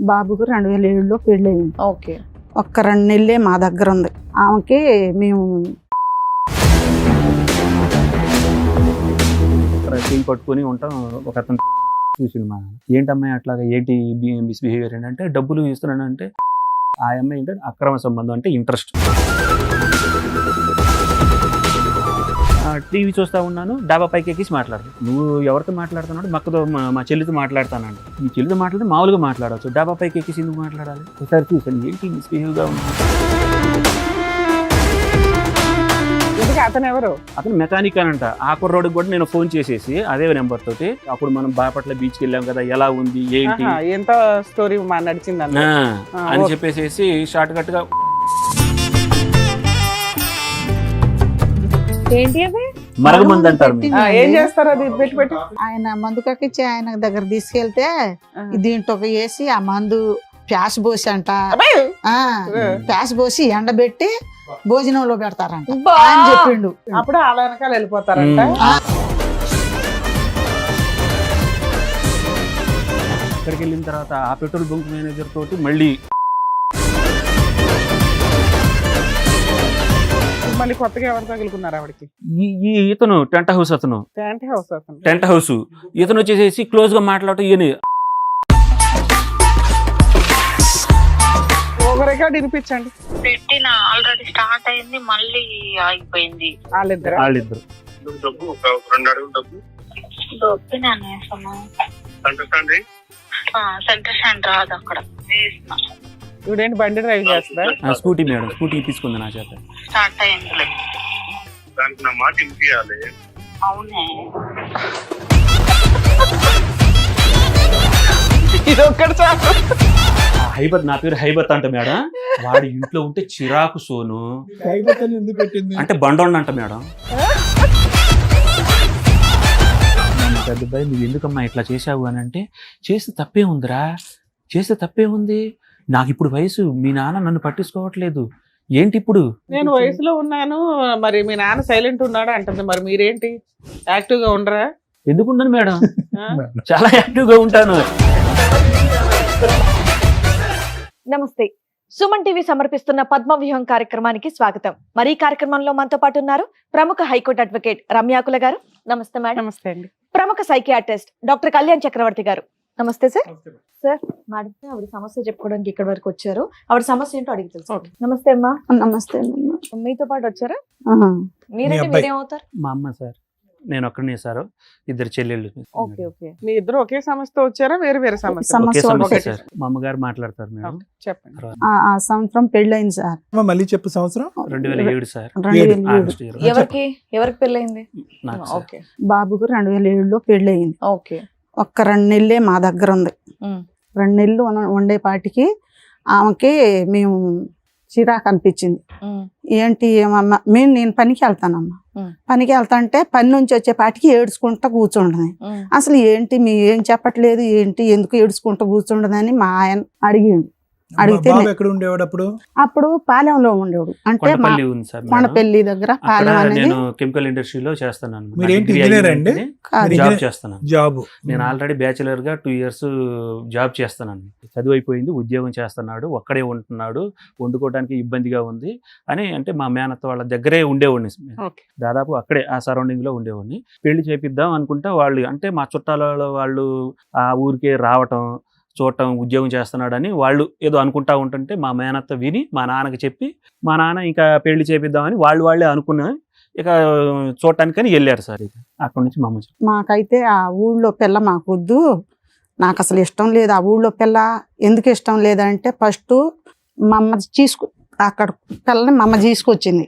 బాబుకు 2007లో పెళ్ళయింది. ఓకే. ఒక్క 2 నెలలే మా దగ్గర ఉంది. ఆమెకి మేము చేయి పట్టుకొని ఉంటాం. ఒక అతను చూసిండు మా ఏంటమ్మాయి అట్లాగా ఏంటి మిస్బిహేవియర్ ఏంటంటే డబ్బులు ఇస్తున్నానంటే ఆ అమ్మాయి ఏంటంటే అక్రమ సంబంధం అంటే ఇంట్రెస్ట్. టీవీ చూస్తూ ఉన్నాను, డాబా పైకి ఎక్కిసి మాట్లాడు. నువ్వు ఎవరితో మాట్లాడుతున్నాడు? మక్కతో మా చెల్లితో మాట్లాడతానండి. మీ చెల్లితో మాట్లాడితే మామూలుగా మాట్లాడవచ్చు, డాబా పైకి ఎక్కిసి ఎందుకు మాట్లాడాలి? ఒకసారి చూసాను ఏంటి మిస్బిహేవ్గా ఉంది. అతను ఎవరు? అతను మెకానిక్ అనంట. ఆ కుర్రోడికి కూడా నేను ఫోన్ చేసేసి అదే నెంబర్ తోటి అప్పుడు మనం బాపట్ల బీచ్కి వెళ్ళాం కదా, ఎలా ఉంది ఏంటి ఎంత స్టోరీ నడిచింది అని చెప్పేసి షార్ట్ కట్ గా ఏంటి అవి మరగమంది అంటారు. ఏం చేస్తారు అది పెట్టి ఆయన మందు కక్కిచ్చి ఆయన దగ్గర తీసుకెళ్తే దీంట్లో వేసి ఆ మందు ప్యాస్ పోసి అంట ప్యాస్ పోసి ఎండబెట్టి భోజనంలో పెడతారంట ఆయన చెప్పిండు. అప్పుడు వాళ్ళ వెనకాల వెళ్ళిపోతారంట. అక్కడికి వెళ్ళిన తర్వాత ఆ పెట్రోల్ బంక్ మేనేజర్ తోటి మళ్ళీ కొత్తగా ఎవరు తగులుకున్నారు ఆవిడకి? ఇతను టెంట్ హౌస్ అతను ఇతను వచ్చేసేసి క్లోజ్ గా మాట్లాడటం ఈయన రికార్డ్ వినిపించండి. పెట్టిన ఆల్రెడీ స్టార్ట్ అయింది, మళ్ళీ ఆగిపోయింది. వాళ్ళిద్దరు డబ్బు సెంటర్ స్టాండ్ రాదు అక్కడ. ఇవిడేంటి బండి డ్రైవ్ చేస్తా? స్కూటీ మేడం, స్కూటీ తీసుకుంది నా చేత. స్టార్ట్ అయింది. దానికి నా మాట వినిపించాలి. అవునే ఇదొక్కటి చాలు. హైబత్, నా పేరు హైబత్ అంట మేడం. వాడి ఇంట్లో ఉంటే చిరాకు సోను అంటే బండోండి అంట మేడం. పెద్దబాయి నువ్వు ఎందుకమ్మా ఇట్లా చేసావు అని అంటే, చేస్తే తప్పే ఉందిరా, చేస్తే తప్పే ఉంది, నాకు ఇప్పుడు వయసు, మీ నాన్న నన్ను పట్టించుకోవట్లేదు, ఏంటి ఇప్పుడు నేను వయసులో ఉన్నాను, మరి మీ నాన్న సైలెంట్ ఉన్నాడా అంటుంది. మరి మీరేంటి యాక్టివ్ గా ఉండరా? ఎందుకున్నాను మేడం, చాలా యాక్టివ్ గా ఉంటాను. నమస్తే, సుమన్ టీవీ సమర్పిస్తున్న పద్మవ్యూహం కార్యక్రమానికి స్వాగతం. మరి ఈ కార్యక్రమంలో మనతో పాటు ఉన్నారు ప్రముఖ హైకోర్టు అడ్వకేట్ రమ్యాకుల గారు. నమస్తే మేడం. నమస్తే అండి. ప్రముఖ సైకియాట్రిస్ట్ డాక్టర్ కళ్యాణ్ చక్రవర్తి గారు. నమస్తే సార్. సార్ మేడం ఆవిడ సమస్య చెప్పుకోవడానికి ఇక్కడ వరకు వచ్చారు, ఆవిడ సమస్య ఏంటో అడిగి తెలుసు. నమస్తే అమ్మా. నమస్తే. మీతో పాటు వచ్చారా? మీరేంటి, మీరేమవుతారు? మా అమ్మ సార్, నేను ఒక్కడనే సార్, ఇద్దరు చెల్లెళ్ళు. Okay okay. మీ ఇద్దరు ఒకే సమస్యతో వచ్చారా, వేరే వేరే సమస్య? ఒకే సమస్య సార్. మా అమ్మగారు మాట్లాడతారు మేడం. చెప్పండి. ఆ సంవత్సరం పెళ్ళయింది సార్. మళ్ళీ చెప్పు. సంవత్సరం 2007 సార్. 2007. ఎవరికి పెళ్ళయింది? ఓకే. బాబుకు 2007లో పెళ్ళయింది. ఓకే. ఒక్క 2 నెలలే మా దగ్గర ఉంది. 2 నెలలు ఉండేపాటికి ఆమెకి మేము చిరాకు అనిపించింది. ఏంటి ఏమమ్మా, నేను పనికి వెళ్తానమ్మా, పనికి వెళ్తాంటే పని నుంచి వచ్చేపాటికి ఏడ్చుకుంటా కూర్చుండదు. అసలు ఏంటి మీ ఏం చెప్పట్లేదు, ఏంటి ఎందుకు ఏడ్చుకుంటా కూర్చుండదని మా ఆయన అడిగిండు. అడిగితే అప్పుడు పాలెంలో ఉండేవాడు, అంటే కొండపల్లి దగ్గర పాలెం అనేది. నేను కెమికల్ ఇండస్ట్రీలో చేస్తున్నాను. జాబ్ నేను ఆల్రెడీ బ్యాచిలర్ గా 2 years జాబ్ చేస్తున్నాను. చదువు అయిపోయింది, ఉద్యోగం చేస్తున్నాడు, ఒక్కడే ఉంటున్నాడు, వండుకోవడానికి ఇబ్బందిగా ఉంది అని అంటే మా మేనత్త వాళ్ళ దగ్గరే ఉండేవాడిని. దాదాపు అక్కడే ఆ సరౌండింగ్ లో ఉండేవాడిని. పెళ్లి చేపిద్దాం అనుకుంటా వాళ్ళు అంటే మా చుట్టాల వాళ్ళు ఆ ఊరికే రావటం చూడటం, ఉద్యోగం చేస్తున్నాడని వాళ్ళు ఏదో అనుకుంటా ఉంటుంటే మా మేనత్త విని మా నాన్నకి చెప్పి, మా నాన్న ఇంకా పెళ్లి చేపిద్దామని వాళ్ళే అనుకున్నా ఇక చూడటానికని వెళ్ళారు సార్. ఇక అక్కడి నుంచి మాకైతే ఆ ఊళ్ళో పిల్ల మాకు వద్దు, నాకు అసలు ఇష్టం లేదు ఆ ఊళ్ళో పిల్ల. ఎందుకు ఇష్టం లేదంటే ఫస్ట్ మా అమ్మ అక్కడ పిల్లని మా అమ్మ తీసుకొచ్చింది.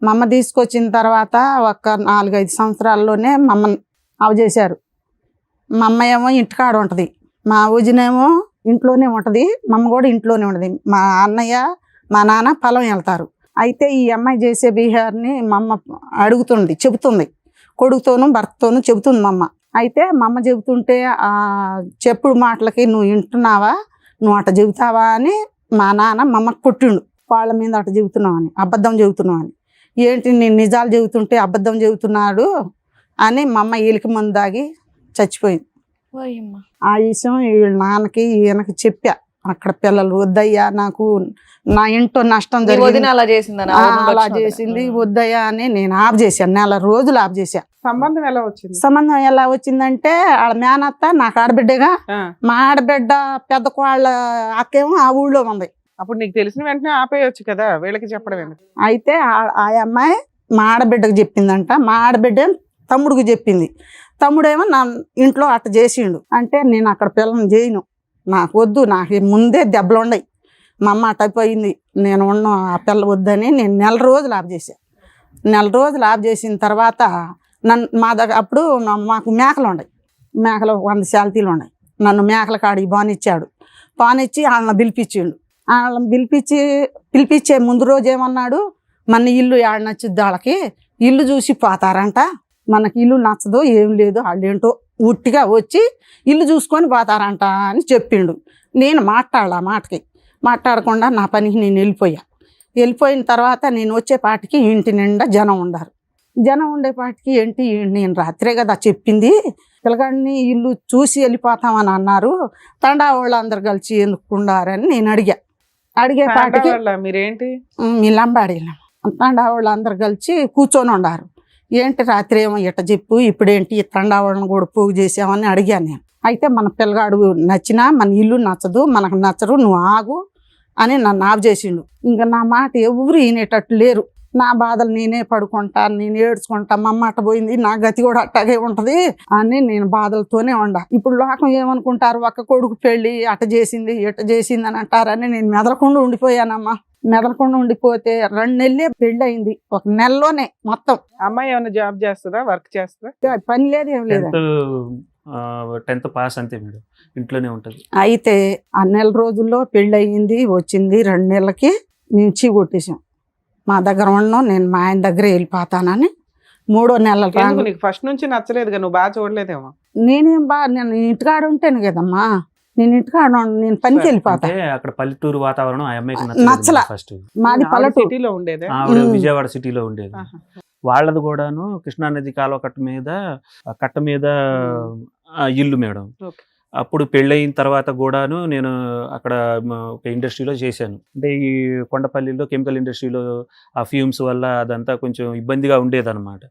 మా అమ్మ తీసుకొచ్చిన తర్వాత ఒక 4-5 సంవత్సరాల్లోనే మా అమ్మని అవజేశారు. మా అమ్మ ఏమో ఇంటికాడ ఉంటుంది, మా ఊజినేమో ఇంట్లోనే ఉంటుంది, మా అమ్మ కూడా ఇంట్లోనే ఉంటుంది. మా అన్నయ్య మా నాన్న పొలం వెళ్తారు. అయితే ఈ అమ్మాయి చేసే బిహేవియర్ని మా అమ్మ చెబుతుంది, కొడుకుతోనూ భర్తతోనూ చెబుతుంది మా అమ్మ. అయితే మా అమ్మ చెబుతుంటే ఆ చెప్పుడు మాటలకి నువ్వు వింటున్నావా, నువ్వు అట్ట చెబుతావా అని మా నాన్న మా అమ్మకి కొట్టిండు. వాళ్ళ మీద అట్ట చెబుతున్నావు అని, అబద్ధం చెబుతున్నావు అని. ఏంటి నేను నిజాలు చెబుతుంటే అబద్ధం చెబుతున్నాడు అని మా అమ్మ ఈలికి మందు దాగి చచ్చిపోయింది. ఆ విషయం వీళ్ళ నాన్నకి ఈయనకి చెప్పా, అక్కడ పిల్లలు వద్దయ్యా, నాకు నా ఇంట్లో నష్టం మీ జరిగింది, వదిన అలా చేసిందని అలా చేసింది వద్దయ్యా అని నేను ఆఫ్ చేశాను. నెల రోజులు ఆఫ్ చేశా. సంబంధం ఎలా వచ్చింది? సంబంధం ఎలా వచ్చిందంటే వాళ్ళ మేనత్త నాకు ఆడబిడ్డగా, ఆ, మా ఆడబిడ్డ పెద్ద కోళ్ళ అక్కేమో ఆ ఊళ్ళో ఉంది. అప్పుడు నీకు తెలిసిన వెంటనే ఆపేయొచ్చు కదా, వీళ్ళకి చెప్పడం ఎందుకు? అయితే ఆ అమ్మాయి మా ఆడబిడ్డకు చెప్పిందంట. మా ఆడబిడ్డ తమ్ముడికి చెప్పింది. తమ్ముడేమో నా ఇంట్లో అట్ట చేసిండు. అంటే నేను అక్కడ పిల్లని చేయను, నాకు వద్దు, నాకు ముందే దెబ్బలు ఉన్నాయి, మా అమ్మ అట్టయిపోయింది, నేను ఉన్న ఆ పిల్ల వద్దని నేను నెల రోజులు ఆఫ్ చేశాను. నెల రోజులు ఆఫ్ చేసిన తర్వాత మా దగ్గర అప్పుడు మాకు మేకలు ఉన్నాయి, మేకలు 100 శాలతీలు ఉన్నాయి. నన్ను మేకల కాడికి బానిచ్చాడు. బానిచ్చి వాళ్ళని పిలిపించిండు. వాళ్ళని పిలిపించే ముందు రోజు ఏమన్నాడు, మన ఇల్లు ఏడ నచ్చుద్ది వాళ్ళకి, ఇల్లు చూసి పోతారంట, మనకి ఇల్లు నచ్చదు ఏం లేదు, వాళ్ళు ఏంటో ఉట్టిగా వచ్చి ఇల్లు చూసుకొని పోతారంట అని చెప్పిండు. నేను మాట్లాడాల మాటకి మాట్లాడకుండా నా పనికి నేను వెళ్ళిపోయిన తర్వాత నేను వచ్చేపాటికి ఇంటి నిండా జనం ఉండారు. జనం ఉండేపాటికి ఏంటి, నేను రాత్రే కదా చెప్పింది, పిల్లగాడిని ఇల్లు చూసి వెళ్ళిపోతామని అన్నారు, తండా వాళ్ళు అందరు కలిసి ఎందుకుండారని నేను అడిగేపాటికి మీరేంటి మీ లంబాడి తండా వాళ్ళు అందరు కలిసి కూర్చొని ఉండారు. ఏంటి రాత్రి ఏమో ఇట్ట చెప్పు, ఇప్పుడేంటి తండా వాళ్ళని కూడా పోగు చేసామని అడిగాను నేను. అయితే మన పిల్లగాడు నచ్చినా మన ఇల్లు నచ్చదు, మనకు నచ్చరు, నువ్వు ఆగు అని నన్ను ఆఫ్ చేసిండు. ఇంకా నా మాట ఎవరు వినేటట్టు లేరు. నా బాధలు నేనే పడుకుంటా, నేను ఏడ్చుకుంటా, మా అమ్మ అట్ట పోయింది, నా గతి కూడా అట్టగే ఉంటది అని నేను బాధలతోనే ఉండా. ఇప్పుడు లోకం ఏమనుకుంటారు, ఒక్క కొడుకు పెళ్ళి అట్ట చేసింది ఇట్ట చేసింది అని అంటారని నేను మెదలకుండా ఉండిపోయానమ్మా. మెదలకుండా ఉండిపోతే 2 నెలలే పెళ్ళి అయింది, 1 నెలలోనే మొత్తం. అమ్మాయి ఏమైనా జాబ్ చేస్తుందా, వర్క్ చేస్తుందా? పని లేదు ఏం లేదు. 10th పాస్ అంతే మేడం, ఇంట్లోనే ఉంటుంది. అయితే ఆ నెల రోజుల్లో పెళ్ళి అయ్యింది, వచ్చింది 2 నెలలకి మేము కొట్టేసాం. మా దగ్గర ఉన్నాం, నేను మా ఆయన దగ్గర వెళ్ళిపోతానని 3వ నెల ఎందుకు? నీకు ఫస్ట్ నుంచి నచ్చలేదు, నువ్వు బాగా చూడలేదేమో. నేను ఇంటికాడ ఉంటాను కదమ్మా, నేను ఇంటికాడ నేను పనికి వెళ్ళిపోతా. అంటే అక్కడ పల్లెటూరు వాతావరణం ఆ అమ్మాయికి నచ్చల. ఫస్ట్. మాది పల్లెటూరు, సిటీలో ఉండేదే. ఆవిడ విజయవాడ సిటీలో ఉండేది. వాళ్ళది కూడాను కృష్ణానది కాలువ కట్ట మీద ఇల్లు మేడం. అప్పుడు పెళ్ళయిన తర్వాత కూడాను నేను అక్కడ ఒక ఇండస్ట్రీలో చేశాను. అంటే ఈ కొండపల్లిలో కెమికల్ ఇండస్ట్రీలో ఆ ఫ్యూమ్స్ వల్ల అదంతా కొంచెం ఇబ్బందిగా ఉండేదన్నమాట.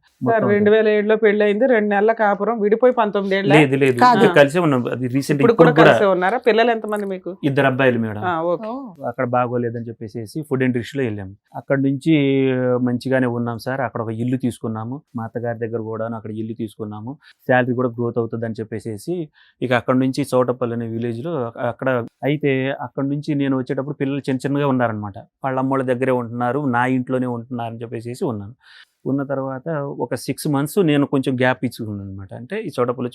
2007లో పెళ్ళయింది, 2 నెలల కాపురం, విడిపోయి 19 ఏళ్ళ. లేదు కలిసే ఉన్నాం. అది రీసెంట్ ఇప్పుడు కూడా కలిసే ఉన్నారా? పిల్లలు ఎంతమంది మీకు? 2 అబ్బాయిలు మేడం. ఓకే. అక్కడ బాగోలేదని చెప్పేసి ఫుడ్ ఇండస్ట్రీలో వెళ్ళాము. అక్కడ నుంచి మంచిగానే ఉన్నాం సార్. అక్కడ ఒక ఇల్లు తీసుకున్నాము, మా అత్తగారి దగ్గర కూడాను అక్కడ ఇల్లు తీసుకున్నాము. శాలరీ కూడా గ్రోత్ అవుతుంది అని చెప్పేసి ఇక అక్కడ నుంచి చోటపల్లి అనే విలేజ్ లో అక్కడ. అయితే అక్కడ నుంచి నేను వచ్చేటప్పుడు పిల్లలు చిన్నగా ఉన్నారనమాట. వాళ్ళ అమ్మోళ్ళ దగ్గరే ఉంటున్నారు, నా ఇంట్లోనే ఉంటున్నారు అని చెప్పేసి ఉన్నాను. ఉన్న తర్వాత ఒక 6 months నేను కొంచెం గ్యాప్ ఇచ్చుకున్నాను అనమాట. అంటే ఈ చోటపల్లి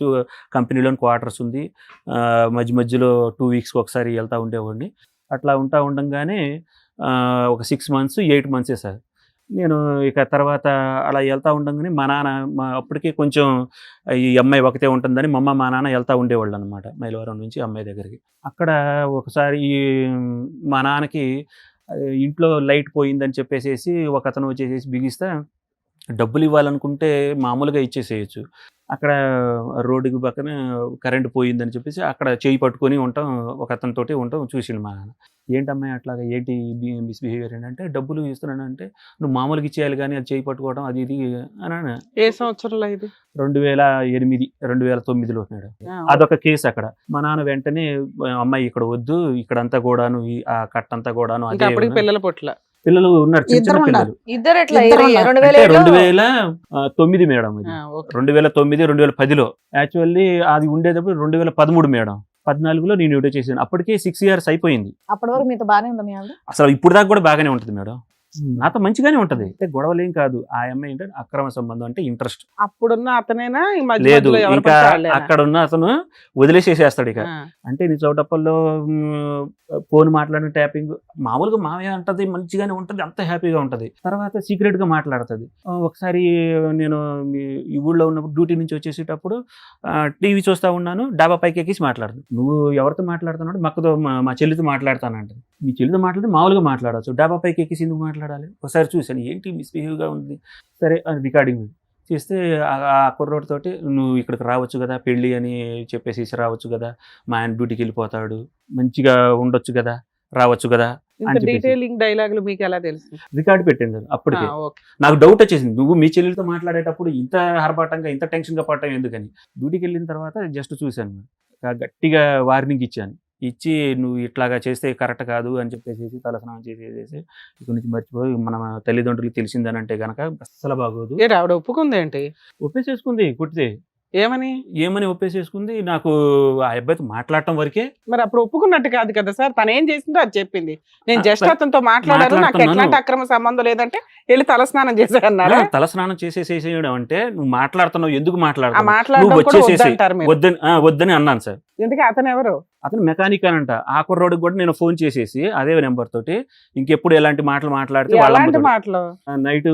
కంపెనీలోని క్వార్టర్స్ ఉంది, మధ్యలో 2 weeks ఒకసారి వెళ్తూ ఉండేవాడిని. అట్లా ఉండంగానే ఒక 6 months 8 months సార్. నేను ఇక తర్వాత అలా వెళ్తూ ఉండగానే మా నాన్న అప్పటికి కొంచెం ఈ అమ్మాయి ఒకతే ఉంటుందని మా నాన్న వెళ్తూ ఉండేవాళ్ళు అనమాట, మైలవరం నుంచి అమ్మాయి దగ్గరికి. అక్కడ ఒకసారి మా నాన్నకి ఇంట్లో లైట్ పోయిందని చెప్పేసి ఒక అతను వచ్చేసి బిగిస్తే డబ్బులు ఇవ్వాలనుకుంటే మామూలుగా ఇచ్చేసేయచ్చు. అక్కడ రోడ్డుకి పక్కన కరెంటు పోయిందని చెప్పేసి అక్కడ చేయి పట్టుకొని ఒక అతనితోటి చూసిండు మా నాన్న. ఏంటమ్మాయి అట్లాగా, ఏంటి మిస్బిహేవియర్ ఏంటంటే, డబ్బులు ఇస్తున్నానంటే నువ్వు మామూలుగా ఇచ్చేయాలి కానీ అది చేయి పట్టుకోవడం అది ఇది అని. ఏ సంవత్సరంలో ఇది? 2008 2009లో మేడం. అదొక కేసు అక్కడ. మా నాన్న వెంటనే అమ్మాయి ఇక్కడ వద్దు, ఇక్కడంతా కూడాను ఆ కట్టంతా కూడాను అదే. పిల్లలు ఉన్నారు, చిన్న పిల్లలు. 2009 మేడం. ఇది 2009 2010లో. యాక్చువల్లీ అది ఉండేటప్పుడు 2013 మేడం. 14లో నేను డ్యూటీ చేశాను. అప్పటికే 6 years అయిపోయింది. అప్పటి వరకు మీతో బాగానే ఉందా మీ ఆవిడ? అసలు ఇప్పుడు దాకా కూడా బాగానే ఉంటుంది మేడం, నాతో మంచిగానే ఉంటది. అంటే గొడవలేం కాదు. ఆ అమ్మాయి ఏంటంటే అక్రమ సంబంధం అంటే ఇంట్రెస్ట్. అప్పుడున్న అతనేనా? లేదు, ఇంకా అక్కడ ఉన్న అతను వదిలేసేసేస్తాడు. ఇక అంటే నీ చౌటప్పల్లో ఫోన్ మాట్లాడిన ట్యాపింగ్ మామూలుగా మావయ్య అంటది, మంచిగానే ఉంటది, అంత హ్యాపీగా ఉంటది. తర్వాత సీక్రెట్ గా మాట్లాడుతుంది. ఒకసారి నేను ఈ ఊళ్ళో ఉన్నప్పుడు డ్యూటీ నుంచి వచ్చేసేటప్పుడు టీవీ చూస్తా ఉన్నాను, డాబా పైకి ఎక్కేసి మాట్లాడుతుంది. నువ్వు ఎవరితో మాట్లాడుతున్నాడు? మక్కతో, మా చెల్లితో మాట్లాడతానంట. మీ చెల్లితో మాట్లాడితే మామూలుగా మాట్లాడచ్చు, డాబా పైకి ఎక్కేసి ఎందుకు మాట్లాడాలి? ఒకసారి చూశాను, ఏంటి మిస్బిహేవ్గా ఉంది. సరే రికార్డింగ్ చేస్తే ఆ కుర్రోడి తోటి నువ్వు ఇక్కడికి రావచ్చు కదా, పెళ్ళి అని చెప్పేసి రావచ్చు కదా, మా ఆయన డ్యూటీకి వెళ్ళిపోతాడు, మంచిగా ఉండొచ్చు కదా, రావచ్చు కదా ఇంత అని చెప్పేసి డీటెయిలింగ్ డైలాగులు మీకు ఎలా తెలుసు? రికార్డు పెట్టాను సార్. అప్పటికే ఓకే. నాకు డౌట్ వచ్చేసింది, నువ్వు మీ చెల్లెలతో మాట్లాడేటప్పుడు ఇంత ఆర్భాటంగా ఇంత టెన్షన్గా పడటం ఎందుకని. డ్యూటీకి వెళ్ళిన తర్వాత జస్ట్ చూశాను, గట్టిగా వార్నింగ్ ఇచ్చాను. ఇచ్చి నువ్వు ఇట్లాగా చేస్తే కరెక్ట్ కాదు అని చెప్పేసి తలస్నానం చేసేసి ఇక్కడ నుంచి మర్చిపోయి మన తల్లిదండ్రులకు తెలిసిందని అంటే కనుక అస్సలు బాగోదు. ఏంటి ఆవిడ ఒప్పుకుందేంటి? ఒప్పేసేసుకుంది కుట్టితే. ఏమని ఒప్పేసేసుకుంది. నాకు ఆ అబ్బాయితో మాట్లాడటం వరకే. మరి అప్పుడు ఒప్పుకున్నట్టు కాదు కదా సార్, తను ఏం చేసిందో అది చెప్పింది. నేను జస్ట్ అతనితో మాట్లాడాను, నాకు మాట్లాడుతున్నాను. ఎట్లాంటి అక్రమ సంబంధం లేదంటే వెళ్ళి తలస్నానం చేశారన్నారా? తలస్నానం చేసేసేయడం అంటే నువ్వు మాట్లాడుతున్నావు, ఎందుకు ఆ మాట్లాడుతున్నావు, మాట్లాడడం నువ్వు కూడా వచ్చేసేసి వద్దంటారు మీరు. వద్దని అన్నాను సార్. ఎందుకు అతను ఎవరు? అతను మెకానిక్ అనంట. ఆ కుర్రోడికి కూడా నేను ఫోన్ చేసేసి అదే నెంబర్ తోటి ఇంకెప్పుడు ఎలాంటి మాటలు మాట్లాడితే ఎలాంటి మాటలు? నైట్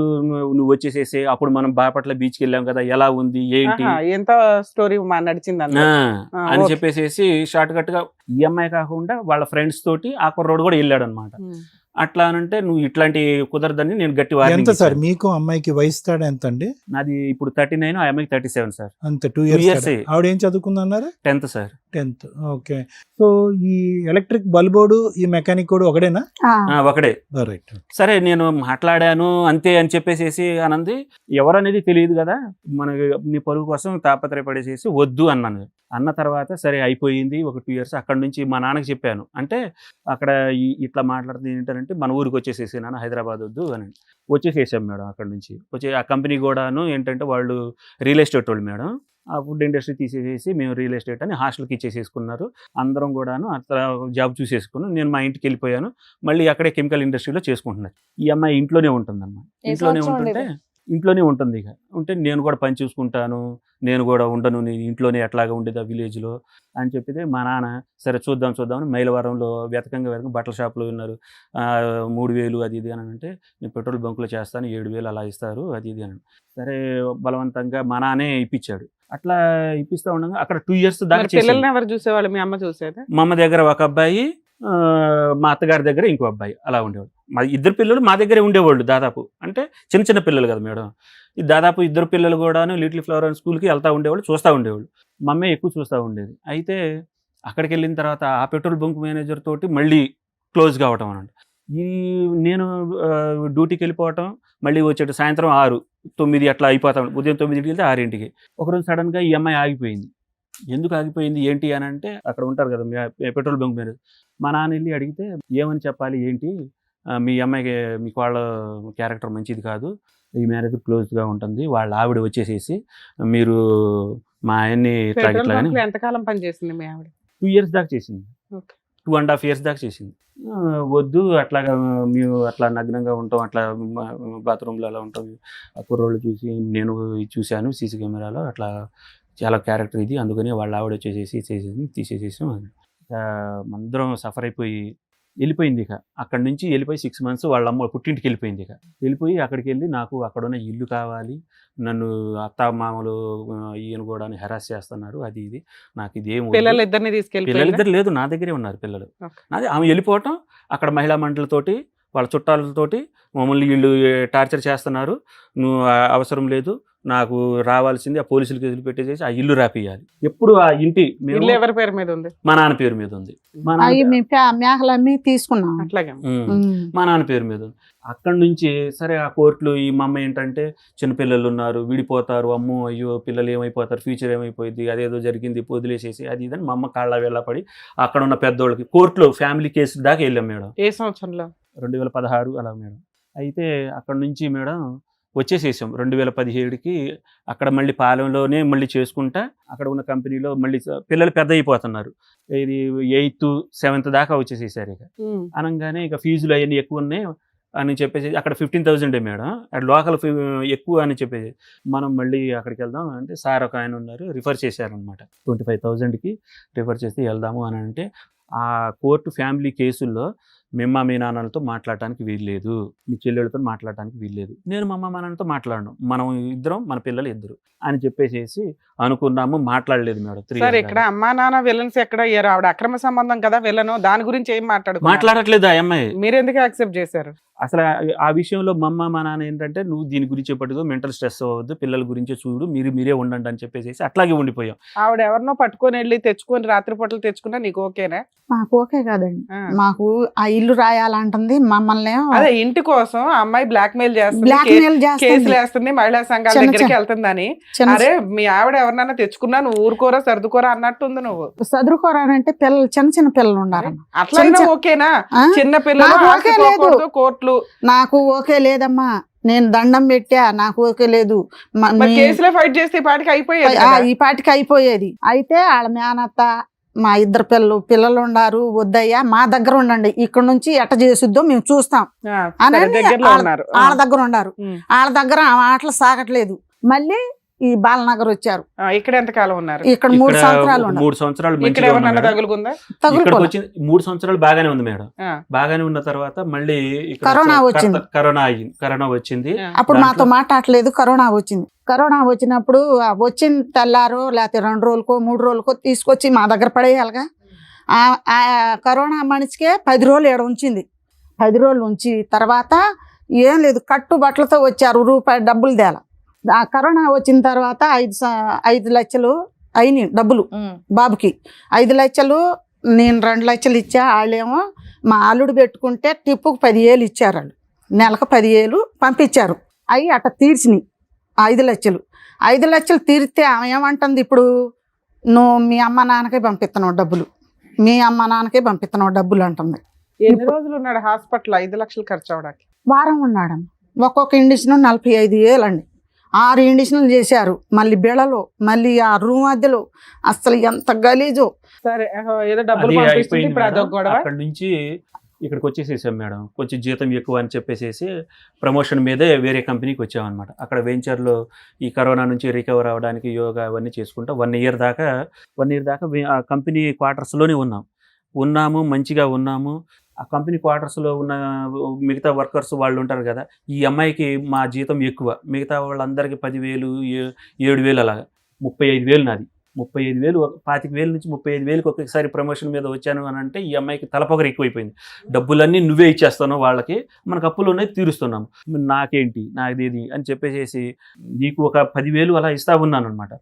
నువ్వు వచ్చేసేసి అప్పుడు మనం బాపట్ల బీచ్కి వెళ్ళాం కదా, ఎలా ఉంది ఏంటి ఎంత స్టోరీ నడిచింది అని చెప్పేసి షార్ట్ కట్ గా ఈఎంఐ కాకుండా వాళ్ళ ఫ్రెండ్స్ తోటి ఆ కుర్రోడు కూడా వెళ్ళాడు అనమాట. అట్లా అనంటే నువ్వు ఇట్లాంటి కుదరదని నేను గట్టి ఎంత వార్నింగ్ సార్ ఇచ్చాను. మీకు అమ్మాయికి వయసు తేడా ఎంత అండి? నాది ఇప్పుడు 39, ఆ అమ్మాయికి 37 సార్. అంతే 2 years ఇయర్స్. ఆవిడ ఏం చదువుకుందన్నారు? 10th sir. 10th. Okay. So ఈ ఎలక్ట్రిక్ బల్బోడు ఈ మెకానిక్ కూడా ఒకడేనా? ఒకడే. రైట్. సరే నేను మాట్లాడాను అంతే అని చెప్పేసి అనంది. ఎవరనేది తెలియదు కదా, మన నీ పరువు కోసం తాపత్రయపడేసేసి వద్దు అన్నాను. అన్న తర్వాత సరే అయిపోయింది. ఒక 2 years అక్కడ నుంచి మా నాన్నకి చెప్పాను. అంటే అక్కడ ఇట్లా మాట్లాడుతుంది ఏంటంటే మన ఊరికి వచ్చేసేసి నాన్న, హైదరాబాద్ వద్దు అని. వచ్చేసేసాం మేడం. అక్కడ నుంచి వచ్చి ఆ కంపెనీ కూడాను ఏంటంటే వాళ్ళు రియల్ ఎస్టేట్ వాళ్ళు మేడం. ఆ ఫుడ్ ఇండస్ట్రీ తీసేసేసి మేము రియల్ ఎస్టేట్ అని హాస్టల్కి ఇచ్చేసేసుకున్నారు. అందరం కూడాను అట్లా జాబ్ చూసేసుకున్నాం. నేను మా ఇంటికి వెళ్ళిపోయాను. మళ్ళీ అక్కడే కెమికల్ ఇండస్ట్రీలో చేసుకుంటున్నారు. ఈ అమ్మాయి ఇంట్లోనే ఉంటుందన్నమాట. ఇంట్లోనే ఉంటుంది. ఇక ఉంటే నేను కూడా పని చూసుకుంటాను, నేను కూడా ఉండను, నేను ఇంట్లోనే ఎట్లాగా ఉండేది ఆ విలేజ్లో అని చెప్పితే మా నాన్న సరే చూద్దామని మైలవరంలో వెతకంగా బట్టల షాపులో ఉన్నారు. 3000 అది ఇది అని అంటే నేను పెట్రోల్ బంకులో చేస్తాను, 7000 అలా ఇస్తారు అది ఇది అని. సరే బలవంతంగా మా నాన్నే ఇప్పించాడు. అట్లా ఇప్పిస్తూ ఉండగా అక్కడ 2 years దాకా పిల్లల్ని ఎవరు చూసేవాళ్ళు? మీ అమ్మ చూసేదా? మా అమ్మ దగ్గర ఒక అబ్బాయి, మా అత్తగారి దగ్గర ఇంకో అబ్బాయి అలా ఉండేవాడు. మా 2 పిల్లలు మా దగ్గరే ఉండేవాళ్ళు దాదాపు. అంటే చిన్న పిల్లలు కదా మేడం. ఈ దాదాపు 2 పిల్లలు కూడాను లిటిల్ ఫ్లవర్ స్కూల్కి వెళ్తూ ఉండేవాళ్ళు, చూస్తూ ఉండేవాళ్ళు. మా అమ్మే ఎక్కువ చూస్తూ ఉండేది. అయితే అక్కడికి వెళ్ళిన తర్వాత ఆ పెట్రోల్ బంక్ మేనేజర్ తోటి మళ్ళీ క్లోజ్ కావటం అనండి. నేను డ్యూటీకి వెళ్ళిపోవటం, మళ్ళీ వచ్చేట సాయంత్రం 6, 9 అట్లా అయిపోతాం. ఉదయం 9కి వెళ్తే 6కి. ఒకరోజు సడన్గా ఈ అమ్మాయి ఆగిపోయింది. ఎందుకు ఆగిపోయింది ఏంటి అని అంటే అక్కడ ఉంటారు కదా పెట్రోల్ బంక్ మేనేజర్. మా నాన్న వెళ్ళి అడిగితే ఏమని చెప్పాలి ఏంటి, మీ అమ్మాయికి మీకు వాళ్ళ క్యారెక్టర్ మంచిది కాదు, ఈ మ్యారేజ్ క్లోజ్గా ఉంటుంది, వాళ్ళ ఆవిడ వచ్చేసేసి మీరు మా ఆయన్ని ఇట్లాగని. ఎంతకాలం పని చేసింది మీ ఆవిడ? 2 years దాకా చేసింది. 2.5 years దాకా చేసింది. వద్దు అట్లాగా మేము అట్లా నగ్నంగా ఉంటాం, అట్లా బాత్రూంలో అలా ఉంటాం, ఆ కుర్రోళ్ళు చూసి నేను చూశాను సీసీ కెమెరాలో, అట్లా చాలా క్యారెక్టర్ ఇది, అందుకని వాళ్ళ ఆవిడ వచ్చేసేసి తీసేసేసాం. అందరం సఫర్ అయిపోయి వెళ్ళిపోయింది. ఇక అక్కడి నుంచి వెళ్ళిపోయి 6 months వాళ్ళ అమ్మ పుట్టింటికి వెళ్ళిపోయింది. ఇక వెళ్ళిపోయి అక్కడికి వెళ్ళి నాకు అక్కడున్న ఇల్లు కావాలి, నన్ను అత్తామామలు ఈయన కూడా హెరాస్ చేస్తున్నారు, అది ఇది, నాకు ఇదేం పిల్లలిద్దరిని తీసుకెళ్ళి. పిల్లలిద్దరు లేదు, నా దగ్గరే ఉన్నారు పిల్లలు. నాది ఆమె వెళ్ళిపోవటం, అక్కడ మహిళా మండలితోటి వాళ్ళ చుట్టాలతోటి మమ్మల్ని వీళ్ళు టార్చర్ చేస్తున్నారు, నువ్వు అవసరం లేదు, నాకు రావాల్సింది ఆ పోలీసులు కేసులు పెట్టేసేసి ఆ ఇల్లు రాపియాలి. ఎప్పుడు ఆ ఇంటి ఎవరి పేరు మీద ఉంది? మా నాన్న పేరు మీద ఉంది. మేకలన్నీ తీసుకున్నాం. అట్లాగే మా నాన్న పేరు మీద ఉంది. అక్కడి నుంచి సరే ఆ కోర్టులు ఈ మా అమ్మ ఏంటంటే చిన్నపిల్లలు ఉన్నారు, విడిపోతారు, అమ్మో అయ్యో పిల్లలు ఏమైపోతారు, ఫ్యూచర్ ఏమైపోయింది, అదేదో జరిగింది వదిలేసేసి అది ఇదని మా అమ్మ కాళ్ళ వెళ్ళపడి అక్కడ ఉన్న పెద్దోళ్ళకి కోర్టులో ఫ్యామిలీ కేసు దాకా వెళ్ళాం మేడం. ఏ సంవత్సరంలో? 2016 అలా మేడం. అయితే అక్కడ నుంచి మేడం వచ్చేసేసాం 2017కి. అక్కడ మళ్ళీ పాలెంలోనే మళ్ళీ చేసుకుంటా అక్కడ ఉన్న కంపెనీలో మళ్ళీ పిల్లలు పెద్ద అయిపోతున్నారు. ఇది 8th 7th దాకా వచ్చేసేసారు. ఇక అనగానే ఇక ఫీజులు అవన్నీ ఎక్కువ ఉన్నాయి అని చెప్పేసి అక్కడ 15,000 మేడం, అక్కడ లోకల్ ఎక్కువ అని చెప్పేసి మనం మళ్ళీ అక్కడికి వెళ్దాం అంటే సార్ ఒక ఆయన ఉన్నారు రిఫర్ చేశారనమాట. 25,000కి రిఫర్ చేస్తే వెళ్దాము అని అంటే ఆ కోర్టు ఫ్యామిలీ కేసుల్లో మీ మీ నాన్నలతో మాట్లాడటానికి వీల్లేదు, మీ చెల్లెళ్ళతో మాట్లాడటానికి వీల్లేదు, నేను మా నాన్నలతో మాట్లాడను, మనం ఇద్దరం మన పిల్లలు ఇద్దరు అని చెప్పేసి అనుకున్నాము. మాట్లాడలేదు మేడం 3 సార్ years ఇక్కడ దాకా. అమ్మా నాన్న విలన్స్ ఎక్కడ అయ్యారు? ఆవిడ అక్రమ సంబంధం కదా విలను, దాని గురించి ఏం మాట్లాడట్లేదు ఆ అమ్మాయి. మీరు ఎందుకు యాక్సెప్ట్ చేశారు? అసలు ఆ విషయంలో మా నాన్న ఏంటంటే, నువ్వు దీని గురించి పట్టుకో, మెంటల్ స్ట్రెస్ అవ్వద్దు, పిల్లల గురించి చూడు, మీరే ఉండండి అని చెప్పేసి అట్లాగే ఉండిపోయాం. ఆవిడ ఎవరినో పట్టుకొని వెళ్ళి తెచ్చుకొని రాత్రిపూటలు తెచ్చుకున్నా నీకు ఓకేనా? మాకు ఓకే కాదండి. ఆ. మాకు ఆ ఇల్లు రాయాలంటుంది మమ్మల్ని. అదే ఇంటి కోసం ఆ అమ్మాయి బ్లాక్ మెయిల్ చేస్తుంది, బ్లాక్ మెయిల్ కేసులు చేస్తుంది. వేస్తుంది, మహిళా సంఘాల చిన్న దగ్గరికి చిన్న- వెళ్తుందని. చిన్న అరే మీ ఆవిడ ఎవరినైనా తెచ్చుకున్నా నువ్వు ఊరుకోరా సర్దుకోరా అన్నట్టుంది నువ్వు. చదువుకోరానంటే పిల్లలు చిన్న పిల్లలు ఉన్నారు. అట్లయినా చిన్న- ఓకేనా? ఆ? చిన్న పిల్లలు నాకు ఓకే లేదు. ఆస్తిపోకూడదు, కోర్టులు నాకు ఓకే లేదమ్మా, నేను దండం పెట్టా, నాకు ఓకే లేదు. మరి కేసులో ఫైట్ చేస్తే ఈ పాటికి అయిపోయేది కదా. ఈ పాటికి అయిపోయేది. అయితే వాళ్ళ మేనత్త మా ఇద్దరు పిల్లలు ఉన్నారు, వద్దయ్యా మా దగ్గర ఉండండి, ఇక్కడ నుంచి ఎట్ట చేసుద్దో మేము చూస్తాం ఆ, అని సరే, దగ్గరలో ఉన్నారు. వాళ్ళ దగ్గర ఉండారు. ఉమ్. వాళ్ళ దగ్గర ఆ మాటలు సాగట్లేదు. మళ్ళీ ఈ బాలనగర్ వచ్చారు. ఇక్కడ ఎంత కాలం ఉన్నారు? ఇక్కడ 3 సంవత్సరాలు ఉన్నారు. 3 సంవత్సరాలు ఇక్కడ మంచిగా ఎవరినన్నా ఉన్నాం మేడం. తగులుకుందా? ఇక్కడికి తగులుకోలే. వచ్చి 3 సంవత్సరాలు బాగానే ఉంది మేడం. ఆ, బాగానే ఉన్న తర్వాత మళ్ళీ ఇక్కడ కరోనా వచ్చింది. కరోనా వచ్చింది. ఆ. అప్పుడు దాంట్లో- మాతో మాట్లాడలేదు. కరోనా వచ్చింది. కరోనా వచ్చినప్పుడు వచ్చిన తెల్లారో లేకపోతే 2 రోజులకో 3 రోజులకో తీసుకొచ్చి మా దగ్గర పడేయాలిగా. ఆ కరోనా మనిషికే 10 రోజులు ఏడ ఉంచింది. 10 రోజులు ఉంచి తర్వాత ఏం లేదు, కట్టు బట్టలతో వచ్చారు, రూపాయి డబ్బులు తేల. ఆ కరోనా వచ్చిన తర్వాత 5 లక్షలు అయినాయి డబ్బులు బాబుకి. 5 లక్షలు నేను 2 లక్షలు ఇచ్చా. వాళ్ళేమో మా అల్లుడు పెట్టుకుంటే టిప్పుకు 10,000 ఇచ్చారు. వాళ్ళు నెలకు 10,000 పంపించారు. అవి అట్ట తీర్చినాయి 5 లక్షలు. 5 లక్షలు తీరితే ఆమె ఏమంటుంది, ఇప్పుడు నువ్వు మీ అమ్మ నాన్నకే పంపిస్తున్నావు డబ్బులు, మీ అమ్మ నాన్నకే పంపిస్తున్నావు డబ్బులు అంటుంది. ఎన్ని రోజులు ఉన్నాడు హాస్పిటల్ 5 లక్షలు ఖర్చు అవడానికి? వారం ఉన్నాడమ్మ. ఒక్కొక్క ఇండిషన్ 45,000 అండి. 6 ఇండిషన్లు చేశారు. మళ్ళీ బిళ్ళలు, మళ్ళీ ఆ రూమ్ అద్దెలు, అసలు ఎంత గలీజో. సరే ఏదో డబ్బులు అది పంపిస్తుంది, అయిపోయింది ఇప్పుడు అదొక మేడం. గొడవ. అక్కడ నుంచి ఇక్కడికి వచ్చేసేసాం మేడం. కొంచెం జీతం ఎక్కువ అని చెప్పేసి ప్రమోషన్ మీదే వేరే కంపెనీకి వచ్చామన్నమాట. అక్కడ వెంచర్లో ఈ కరోనా నుంచి రికవర్ అవ్వడానికి యోగా అవన్నీ చేసుకుంటా 1 year దాకా ఆ కంపెనీ క్వార్టర్స్లోనే ఉన్నాము, మంచిగా ఉన్నాము. ఆ కంపెనీ క్వార్టర్స్లో ఉన్న మిగతా వర్కర్స్ వాళ్ళు ఉంటారు కదా, ఈ అమ్మాయికి మా జీతం ఎక్కువ, మిగతా వాళ్ళందరికీ 10,000 7,000 అలాగా. 35,000 నాది. 35,000 25,000 నుంచి 35,000కి ఒకేసారి ప్రమోషన్ మీద వచ్చాను అని అంటే ఈ అమ్మాయికి తలపొగరు ఎక్కువైపోయింది. డబ్బులన్నీ నువ్వే ఇచ్చేస్తాను, వాళ్ళకి మనకు అప్పులు ఉన్నాయి తీరుస్తున్నాము, నాకేంటి నాదేది అని చెప్పేసి నీకు ఒక 10,000 అలా ఇస్తా ఉన్నాను అనమాట.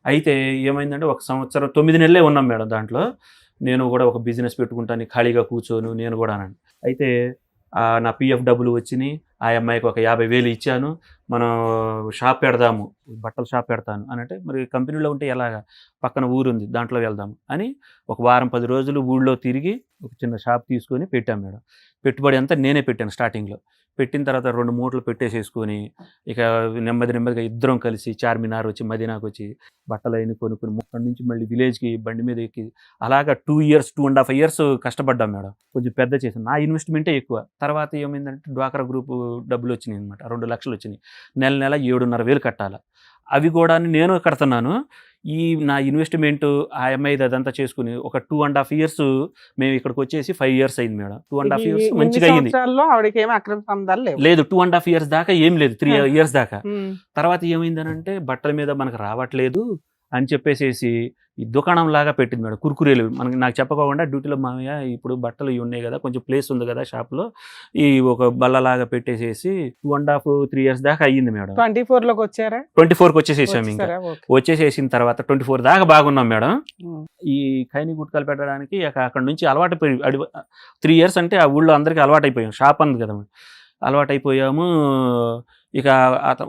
అయితే ఏమైందంటే 1 సంవత్సరం 9 నెలలే ఉన్నాం మేడం. దాంట్లో నేను కూడా ఒక బిజినెస్ పెట్టుకుంటాను, ఖాళీగా కూర్చోను నేను కూడా. అయితే నా పిఎఫ్ డబ్బులు వచ్చినాయి. ఆ అమ్మాయికి ఒక 50,000 ఇచ్చాను. మనం షాప్ పెడదాము, బట్టల షాప్ పెడతాను అని అంటే, మరి కంపెనీలో ఉంటే ఎలాగా, పక్కన ఊరుంది దాంట్లో వెళ్దాము అని ఒక వారం 10 రోజులు ఊళ్ళో తిరిగి ఒక చిన్న షాప్ తీసుకొని పెట్టాం మేడం. పెట్టుబడి అంతా నేనే పెట్టాను స్టార్టింగ్లో. పెట్టిన తర్వాత 2 మూటలు పెట్టేసేసుకొని ఇక నెమ్మదిగా ఇద్దరం కలిసి చార్మినార్ వచ్చి, మదీనాకు వచ్చి బట్టలు అయిన కొనుక్కొని అక్కడి నుంచి మళ్ళీ విలేజ్కి బండి మీద ఎక్కి అలాగా 2.5 years కష్టపడ్డాం మేడం. కొంచెం పెద్ద చేసాను. నా ఇన్వెస్ట్మెంటే ఎక్కువ. తర్వాత ఏమైందంటే డ్వాక్రా గ్రూప్ డబ్బులు వచ్చినాయి అనమాట. 2 లక్షలు వచ్చినాయి. నెల 7,500 కట్టాలి. అవి కూడా నేను కడుతున్నాను. ఈ నా ఇన్వెస్ట్మెంట్ ఆ అమ్మాయిది అదంతా చేసుకుని ఒక 2.5 years మేము ఇక్కడికి వచ్చేసి 5 years అయింది మేడం. 2.5 years మంచిగా అయింది. ఆవిడకి ఏమి అక్రమ సంబంధాలు లేవు. లేదు 2.5 years దాకా ఏం లేదు, 3 years దాకా. ఉమ్. తర్వాత ఏమైందనంటే బట్టల మీద మనకు రావట్లేదు అని చెప్పేసి ఈ దుకాణం లాగా పెట్టింది మేడం. కుర్కురేలు నాకు చెప్పకుండా డ్యూటీలో, మామయ్య ఇప్పుడు బట్టలు ఇవి ఉన్నాయి కదా, కొంచెం ప్లేస్ ఉంది కదా షాప్లో, ఈ ఒక బల్లలాగా పెట్టేసేసి 2.5-3 years దాకా అయ్యింది మేడం. 24 వచ్చారా? 24కి వచ్చేసేసాం. ఇంకా వచ్చేసారా? ఓకే. వచ్చేసేసిన తర్వాత 24 దాకా బాగున్నాం మేడం. ఉమ్. ఈ ఖైనీ గుట్కాలు పెట్టడానికి అక్కడ నుంచి అలవాటు 3 years అంటే ఆ ఊళ్ళో అందరికీ అలవాటు అయిపోయాం. షాప్ అంది కదా, అలవాటు అయిపోయాము. ఇక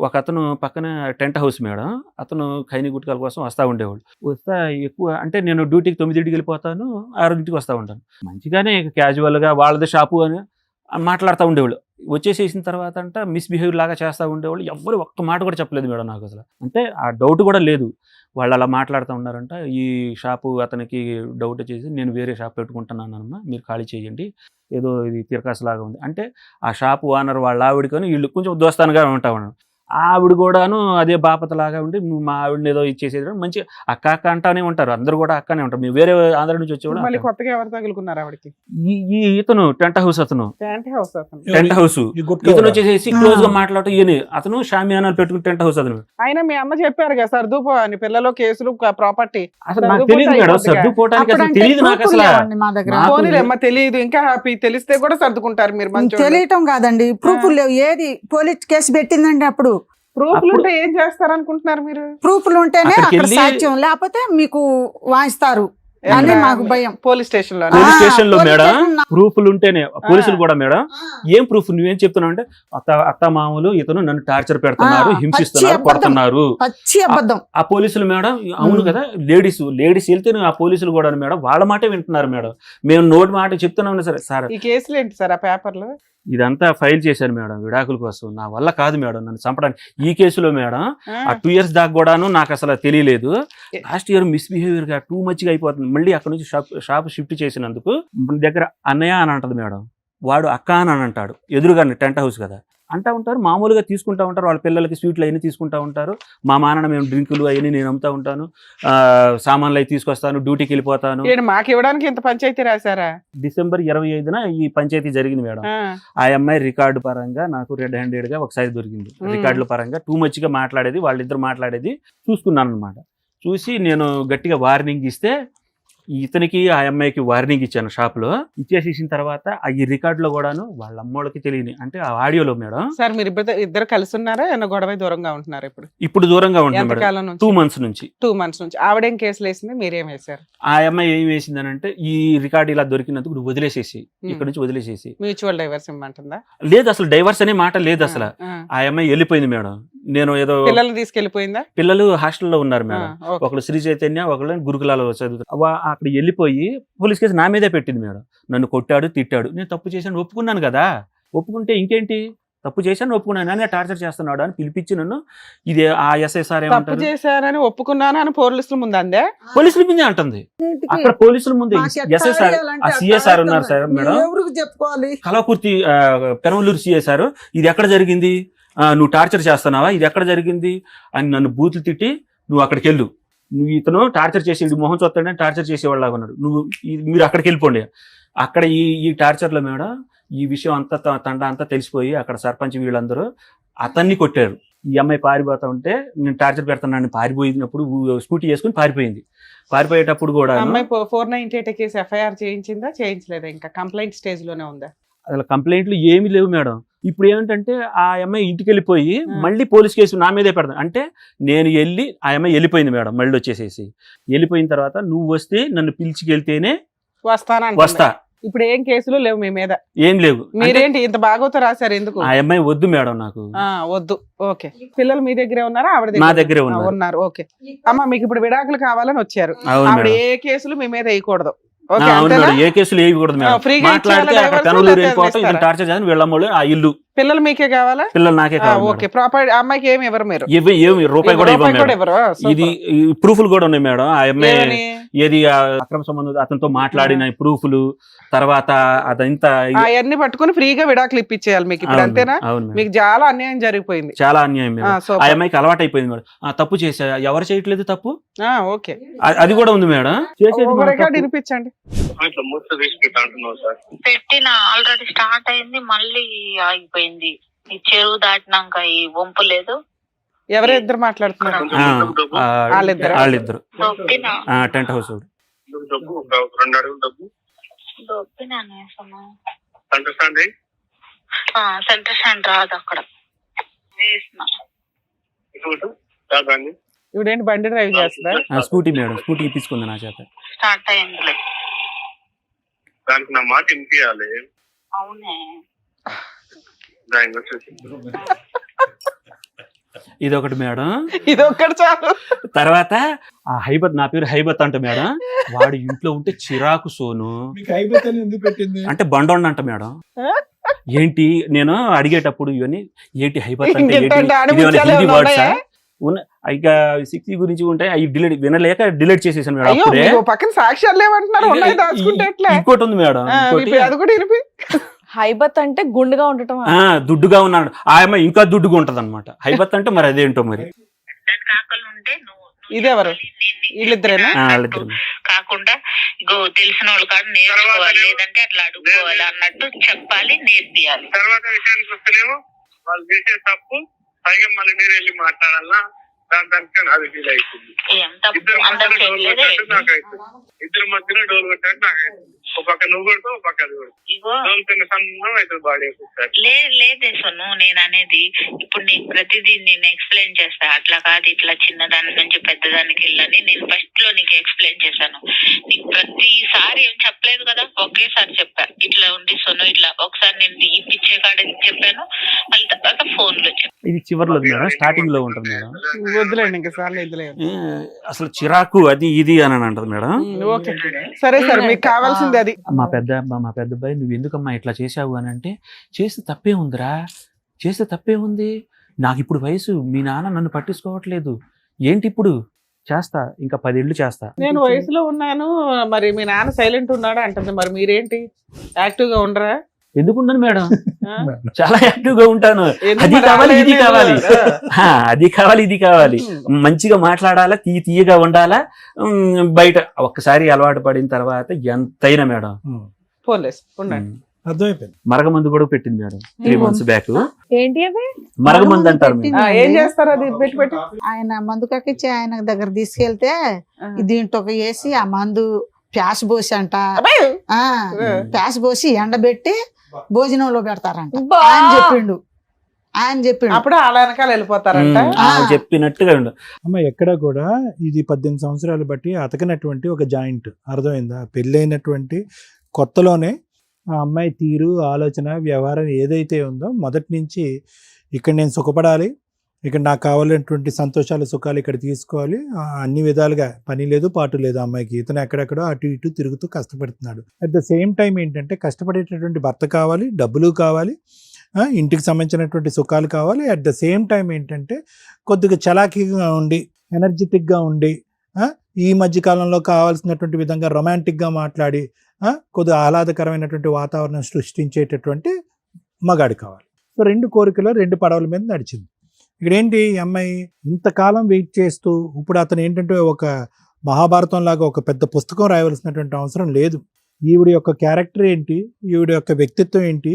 ఒక అతను పక్కన టెంట్ హౌస్ మేడం, అతను ఖైనీ గుట్కాల కోసం వస్తూ ఉండేవాడు. వస్తా ఎక్కువ అంటే నేను డ్యూటీకి 9కి వెళ్ళిపోతాను, 6కి వస్తూ ఉంటాను. మంచిగానే క్యాజువల్గా వాళ్ళది షాపు అని మాట్లాడుతూ ఉండేవాళ్ళు. వచ్చేసేసిన తర్వాత అంట మిస్బిహేవియర్ లాగా చేస్తూ ఉండేవాళ్ళు. ఎవ్వరు ఒక్క మాట కూడా చెప్పలేదు మేడం నాకు అసలు. అంటే ఆ డౌట్ కూడా లేదు. వాళ్ళు అలా మాట్లాడుతూ ఉన్నారంట. ఈ షాపు అతనికి డౌట్ వచ్చేసి, నేను వేరే షాప్ పెట్టుకుంటున్నానమ్మా, మీరు ఖాళీ చేయండి, ఏదో ఇది తిరకాసులాగా ఉంది అంటే ఆ షాపు ఓనర్ వాళ్ళ ఆవిడకొని వీళ్ళు కొంచెం దోస్తానుగా ఉంటా ఉన్నాను. ఆవిడ కూడాను అదే బాపతలాగా ఉండి నువ్వు మా ఆవిడని ఏదో ఇచ్చేసేది మంచి అక్క అక్క అంటానే ఉంటారు, అందరు కూడా అక్కనే ఉంటారు. మేము వేరే ఆంధ్ర నుంచి వచ్చి మళ్ళీ కూడా కొత్తగా ఎవరు తగులుకున్నారు ఆవిడకి? ఈ ఇతను టెంట్ హౌస్ అతను ప్యాంట్ హౌస్ అతను. టెంట్ హౌస్ ఈ గుట్కా ఇతను కూడా. వచ్చేసి క్లోజ్ గా మాట్లాడటం ఈయన అతను షామియానాలు పెట్టుకుని టెంట్ హౌస్ అతను. ఆయన మీ అమ్మ చెప్పారు కదా సర్దుపో అని, పిల్లలు కేసులు ప్రాపర్టీ. అసలు నాకు సర్దుపోతే తెలియదు మేడం, అయిపోద్దిగా. సర్దుకోవటానికి అసలు అప్పుడంటే తెలియదు నాకు ప్రూఫ్లు అసలు. లేవండి మా దగ్గర. నాకు- పోనీలేమ్మ తెలియదు, ఇంకా హ్యాపీ. తెలిస్తే కూడా సర్దుకుంటారు మీరు మంచి. తెలియటం కాదండి, ప్రూఫ్లు లేవు. ఏది పోలీస్ కేసు పెట్టిందండి అప్పుడు. ప్రూఫ్లు ఉంటే ఏం చేస్తారు అనుకుంటున్నారు మీరు? ప్రూఫ్లు ఉంటేనే అక్కడికి అక్కడ వెళ్ళి- సాక్ష్యం, లేకపోతే మీకు వాయిస్తారు అని మాకు భయం. పోలీస్ స్టేషన్ లో పోలీస్ ఆ, స్టేషన్ లో పోలీస్ మేడం స్టేషన్ లో- ప్రూఫ్లు ఉంటేనే పోలీసులు కూడా మేడం ఏం ప్రూఫ్ నువ్వేం చెప్తున్నావు అంటే అత్త మామూలు ఇతను నన్ను టార్చర్ పెడుతున్నారు, ఆ, హింసిస్తున్నారు, పచ్చి అబద్ధం. కొడుతున్నారు. పచ్చి అబద్ధం. ఆ పోలీసులు మేడం అవును కదా, లేడీస్ వెళ్తే ఆ పోలీసులు కూడా మేడం వాళ్ళ మాటే వింటున్నారు మేడం. మేము నోటి మాట చెప్తున్నాం సరే సార్ ఈ కేసులు ఏంటి సార్ ఆ పేపర్లు? ఇదంతా ఫైల్ చేశాను మేడం విడాకుల కోసం. నా వల్ల కాదు మేడం నన్ను చంపడానికి. ఈ కేసులో మేడం ఆ 2 years దాకా కూడాను నాకు అసలు తెలియలేదు. లాస్ట్ ఇయర్ మిస్బిహేవియర్ గా టూ మచ్ గా అయిపోతుంది. మళ్ళీ అక్కడ నుంచి షాప్ షిఫ్ట్ చేసినందుకు మన దగ్గర అన్నయ్య అని అంటది మేడం, వాడు అక్క అని అంటాడు. ఎదురుగా టెంట్ హౌస్ కదా అంటా ఉంటారు, మామూలుగా తీసుకుంటా ఉంటారు. వాళ్ళ పిల్లలకి స్వీట్లు అవన్నీ తీసుకుంటా ఉంటారు. మా మానన మేము డ్రింకులు అవన్నీ నేను అమ్ముతా ఉంటాను, సామాన్లు అవి తీసుకొస్తాను, డ్యూటీకి వెళ్ళిపోతాను. మాకు ఇవ్వడానికి ఇంత పంచాయతీ రాశారా? December 25న ఈ పంచాయతీ జరిగింది మేడం. ఆ అమ్మాయి రికార్డు పరంగా నాకు రెడ్ హ్యాండెడ్ గా ఒకసారి దొరికింది. రికార్డుల పరంగా టూ మచ్ గా మాట్లాడేది, వాళ్ళిద్దరు మాట్లాడేది చూసుకున్నాను అనమాట. చూసి నేను గట్టిగా వార్నింగ్ ఇస్తే ఇతనికి ఆ అమ్మాయికి వార్నింగ్ ఇచ్చాను షాప్ లో. ఇచ్చేసేసిన తర్వాత ఈ రికార్డు లో కూడాను వాళ్ళ అమ్మోళ్ళకి తెలియని అంటే ఆ ఆడియోలో మేడం. సార్ మీరు ఇద్దరు కలిసి ఉన్నారా, ఏమన్నా గొడవ దూరంగా ఉంటున్నారు ఇప్పుడు? ఇప్పుడు దూరంగా ఉంటున్నాం మేడం, ఎంతకాలం నుంచి? 2 months నుంచి. 2 months నుంచి. ఆవిడేం కేసులు వేసింది, మీరేం వేశారు? ఆ అమ్మాయి ఏం వేసిందనంటే ఈ రికార్డు ఇలా దొరికినందుకు నువ్వు వదిలేసేసి ఇక్కడ నుంచి వదిలేసేసి. Mutual divorce ఇమ్మంటుందా? లేదు అసలు డైవర్స్ అనే మాట లేదు అసలు. ఆ అమ్మాయి వెళ్ళిపోయింది మేడం. నేను ఏదో పిల్లల్ని తీసుకెళ్లిపోయిందా? పిల్లలు హాస్టల్లో ఉన్నారు మేడం. ఓకే. ఒకళ్ళు శ్రీ చైతన్య, ఒకళ్ళు గురుకులాలో చదువుతారు. అక్కడ వెళ్ళిపోయి పోలీస్ కేసు నా మీదే పెట్టింది మేడం. నన్ను కొట్టాడు, తిట్టాడు. నేను తప్పు చేశాను ఒప్పుకున్నాను కదా, ఒప్పుకుంటే ఇంకేంటి, తప్పు చేశాను ఒప్పుకున్నాను అని టార్చర్ చేస్తున్నాడు అని పిలిపించి నన్ను ఇది ఆ SSR తప్పు ఏమంటారు, చేశారని ఒప్పుకున్నాను అని పోలీసుల ముందు అందే. పోలీసుల ముందే అంటుంది. అక్కడ పోలీసుల ముందు SSR ఆ CSR ఉన్నారు సార్ మేడం, ఎవరికి చెప్పుకోవాలి? కలవకుర్తి పెనమలూరు CSR ఇది ఎక్కడ జరిగింది, నువ్వు టార్చర్ చేస్తున్నావా, ఇది ఎక్కడ జరిగింది అని నన్ను బూతులు తిట్టి నువ్వు అక్కడికి వెళ్ళు, నువ్వు ఇతను టార్చర్ చేసి మొహం చూస్తాడని టార్చర్ చేసేవాళ్ళగా ఉన్నాడు, మీరు అక్కడికి వెళ్ళిపోండి. అక్కడ ఈ టార్చర్లో మేడం ఈ విషయం అంతా తండ అంతా తెలిసిపోయి అక్కడ సర్పంచ్ వీళ్ళందరూ అతన్ని కొట్టారు. ఈ అమ్మాయి పారిపోతా ఉంటే నేను టార్చర్ పెడతానని పారిపోయినప్పుడు స్కూటీ వేసుకుని పారిపోయింది. పారిపోయేటప్పుడు కూడా అమ్మాయి 498 కేసు FIR చేయించిందా, చేయించలేదా? ఇంకా కంప్లైంట్ స్టేజ్ లోనే ఉందా? అసలు కంప్లైంట్లు ఏమీ లేవు మేడం. ఇప్పుడు ఏమిటంటే ఆ అమ్మాయి ఇంటికి వెళ్ళిపోయి మళ్ళీ పోలీస్ కేసు నా మీదే పెడతాను అంటే నేను వెళ్ళి ఆ అమ్మాయి వెళ్ళిపోయింది మేడం. మళ్ళీ వచ్చేసేసి వెళ్ళిపోయిన తర్వాత నువ్వు వస్తే నన్ను పిలిచికెళ్తేనే వస్తా. ఇప్పుడు ఏం కేసులు లేవు మీ మీద? ఏం లేవు. మీరేంటి ఇంత బాగోతో రాశారు ఎందుకు? ఆ అమ్మాయి వద్దు మేడం నాకు. వద్దు. ఓకే. పిల్లలు మీ దగ్గరే ఉన్నారా, ఆవిడ నా దగ్గరే ఉన్నారు? ఓకే. అమ్మ మీకు ఇప్పుడు విడాకులు కావాలని వచ్చారు, అవును ఆవిడ మేడం. ఏ కేసులు మీ మీద వేయకూడదు. అవును మేడం, ఏ కేసులు వేయకూడదు మేడం. ఫ్రీగా మాట్లాడితే అక్కడ పెనమలూరు వెళ్ళిపోతాం, ఇతను టార్చర్ చేయాలని వీళ్ళమ్మోళ్ళు ఆ ఇల్లు. పిల్లలు మీకే కావాలా? పిల్లలు నాకే కావాలి. ఓకే. ప్రాపర్ అమ్మాయికి ఏమి ఇవ్వరు మీరు? ఏమి రూపాయి కూడా ఇవ్వం మేడం. ఇవ్వరు. ఇది ప్రూఫ్లు కూడా ఉన్నాయి మేడం. ఆ అమ్మాయి ఏది అక్రమ సంబంధం అతనితో మాట్లాడిన ప్రూఫ్లు తర్వాత అదంతా అవన్నీ పట్టుకుని ఫ్రీగా విడాకులు ఇప్పించేయాలి మీకు ఇప్పుడు, అంతేనా? మీకు చాలా అన్యాయం జరిగిపోయింది. చాలా అన్యాయం మేడం. ఆ అమ్మాయికి అలవాటు అయిపోయింది మేడం. తప్పు చేసా, ఎవరు చేయట్లేదు తప్పు, ఓకే. అది కూడా ఉంది మేడం. వినిపించండి. పెట్టిన ఆల్రెడీ స్టార్ట్ అయింది, మళ్ళీ ఆగిపోయింది. ఈ చెరువు దాటినాక ఈ వంపు లేదు. ఎవరో ఇద్దరు మాట్లాడుతున్నారు. వాళ్ళిద్దరు టెంట్ హౌస్ సెంటర్ సెంటర్ రాదు అక్కడ. ఇవిడేంటి బండి డ్రైవ్ చేస్తుందా? స్కూటీ మేడం, స్కూటీ ఇప్పించుకుంది నా చేత. స్టార్ట్ అయింది దానికి నా మాట వినిపించాలి. అవునే. ఇదొకటి మేడం, ఇదొక్కటి చాలు. తర్వాత ఆ హైబత్, నా పేరు హైబత్ అంట మేడం. వాడు ఇంట్లో ఉంటే చిరాకు సోను అంటే బండోండ అంట మేడం. ఏంటి నేను అడిగేటప్పుడు ఇవన్నీ ఏంటి హైబత్ అంటే హిందీ వర్డ్సా ఇక 60 గురించి ఉంటాయి అవి డిలీట్ వినలేక డిలీట్ చేసేసాను మేడం. అప్పుడే పక్కన సాక్ష్యాలు లేవంటున్నారు, ఇంకోటి ఉంది మేడం, అది కూడా వినిపి. హైబత్ అంటే గుండుగా ఉండటం. దుడ్డుగా ఉన్నాడు, ఆ అమ్మాయి ఇంకా దుడ్డుగా ఉంటది అనమాట. హైబత్ అంటే మరి అదేంటో మరి. దానికి ఆకలి ఉంటే నువ్వు ఇదెవరు? వీళ్ళిద్దరేనా? వాళ్ళిద్దరు కాకుండా ఇగో తెలిసిన వాళ్ళు కాదు నేర్చుకోవాలి, లేదంటే అట్లా అడుక్కోవాలి అన్నట్టు చెప్పాలి, నేర్పియాలి. తర్వాత విషయానికి వస్తేనేమో వాళ్ళు చేసే తప్పు పైగా మళ్ళీ మీరు వెళ్ళి మాట్లాడాలా, దానికి అది ఫీల్ అవుతుంది. ఏం తప్పు అందరూ చేయలేదే. ఇద్దరు మధ్యలో డోలు కొట్టాడు నాకు అవుతుంది. ఒక పక్క నువ్వు కొడతావు, ఒక పక్క అది కొడతావు. ఇగో డోలు తిన్న సన్నం అవుతుంది బాడీ. లేదే సొను, నేను అనేది ఇప్పుడు నీకు ప్రతిదీ నేను ఎక్స్ప్లెయిన్ చేస్తా. అట్లా కాదు, ఇట్లా చిన్నదాని నుంచి పెద్దదానికి వెళ్ళని నేను ఫస్ట్ లో నీకు ఎక్స్ప్లెయిన్ చేశాను. నీకు ప్రతిసారి ఏం చెప్పలేదు కదా, ఒకేసారి చెప్పా. ఇట్లా ఉంది సొను, ఇట్లా ఒకసారి నేను ఈ పిచ్చే కాడ చెప్పాను, మళ్ళీ తర్వాత ఫోన్ లో చెప్పాను. ఇది చివరిలో మేడం, స్టార్టింగ్ లో ఉంటుంది మేడం. వద్దులేండి, ఇంకా సార్లు వద్దులేండి. అసలు చిరాకు అది ఇది అని అంటది మేడం. ఓకే, సరే సార్, మీకు కావాల్సింది అది. మా పెద్ద అబ్బాయి, నువ్వు ఎందుకమ్మా ఇట్లా చేసావు అని అంటే, చేస్తే తప్పే ఉందిరా, చేస్తే తప్పే ఉంది, నాకు ఇప్పుడు వయసు, మీ నాన్న నన్ను పట్టించుకోవట్లేదు, ఏంటి ఇప్పుడు చేస్తా, ఇంకా 10 ఏళ్ళు చేస్తా. నేను వయసులో ఉన్నాను, మరి మీ నాన్న సైలెంట్ ఉన్నాడా అంటుంది. మరి మీరేంటి యాక్టివ్ గా ఉండరా? ఎందుకున్నాను మేడం, ఆ? చాలా యాక్టివ్ గా ఉంటాను. ఎందుకు అది మరి కావాలి, ఇది రాలేదు? కావాలి, అది కావాలి, ఇది కావాలి, మంచిగా మాట్లాడాలా, తీయగా ఉండాలా. బయట ఒక్కసారి అలవాటు పడిన తర్వాత ఎంతైనా మేడం. ఫోన్లేస్ ఉండండి. అర్థమైపోయింది. మరగమందు కూడా పెట్టింది మేడం 3 months బ్యాక్. ఏంటి అవి? మరగమందు అంటారు మేడం. ఏం చేస్తారు అది పెట్టి? ఆయన మందు కక్కిచ్చి ఆయన దగ్గర తీసుకెళ్తే దీంట్లో ఒక వేసి ఆ మందు ప్యాస్ పోసి అంట, ప్యాస్ పోసి ఎండబెట్టి భోజనంలో పెడతారంట. ఆయన చెప్పిండు అప్పుడు అలా వెనకాల వెళ్ళిపోతారంట. చెప్పినట్టుగా ఉండు. అమ్మ ఎక్కడ కూడా ఇది 18 సంవత్సరాలు బట్టి అతకనటువంటి ఒక జాయింట్. అర్థమైందా? పెళ్ళైనటువంటి కొత్తలోనే ఆ అమ్మాయి తీరు, ఆలోచన, వ్యవహారం ఏదైతే ఉందో మొదటి నుంచి ఇక్కడ నేను సుఖపడాలి, ఇక్కడ నాకు కావాలన్నటువంటి సంతోషాలు, సుఖాలు ఇక్కడ తీసుకోవాలి, అన్ని విధాలుగా పని లేదు, పాటు లేదు అమ్మాయికి. ఇతను ఎక్కడెక్కడో అటు ఇటు తిరుగుతూ కష్టపడుతున్నాడు. అట్ ద సేమ్ టైం ఏంటంటే కష్టపడేటటువంటి భర్త కావాలి, డబ్బులు కావాలి, ఇంటికి సంబంధించినటువంటి సుఖాలు కావాలి. అట్ ద సేమ్ టైం ఏంటంటే కొద్దిగా చలాకీగా ఉండి, ఎనర్జెటిక్గా ఉండి, ఈ మధ్య కాలంలో కావాల్సినటువంటి విధంగా రొమాంటిక్గా మాట్లాడి, కొద్దిగా ఆహ్లాదకరమైనటువంటి వాతావరణం సృష్టించేటటువంటి మగాడు కావాలి. సో 2 కోరికలు 2 పడవల మీద నడిచింది. ఇక్కడ ఏంటి, ఈ అమ్మాయి ఇంతకాలం వెయిట్ చేస్తూ ఇప్పుడు అతను ఏంటంటే ఒక మహాభారతం లాగా ఒక పెద్ద పుస్తకం రాయవలసినటువంటి అవసరం లేదు. ఈవిడ యొక్క క్యారెక్టర్ ఏంటి, ఈవిడ యొక్క వ్యక్తిత్వం ఏంటి,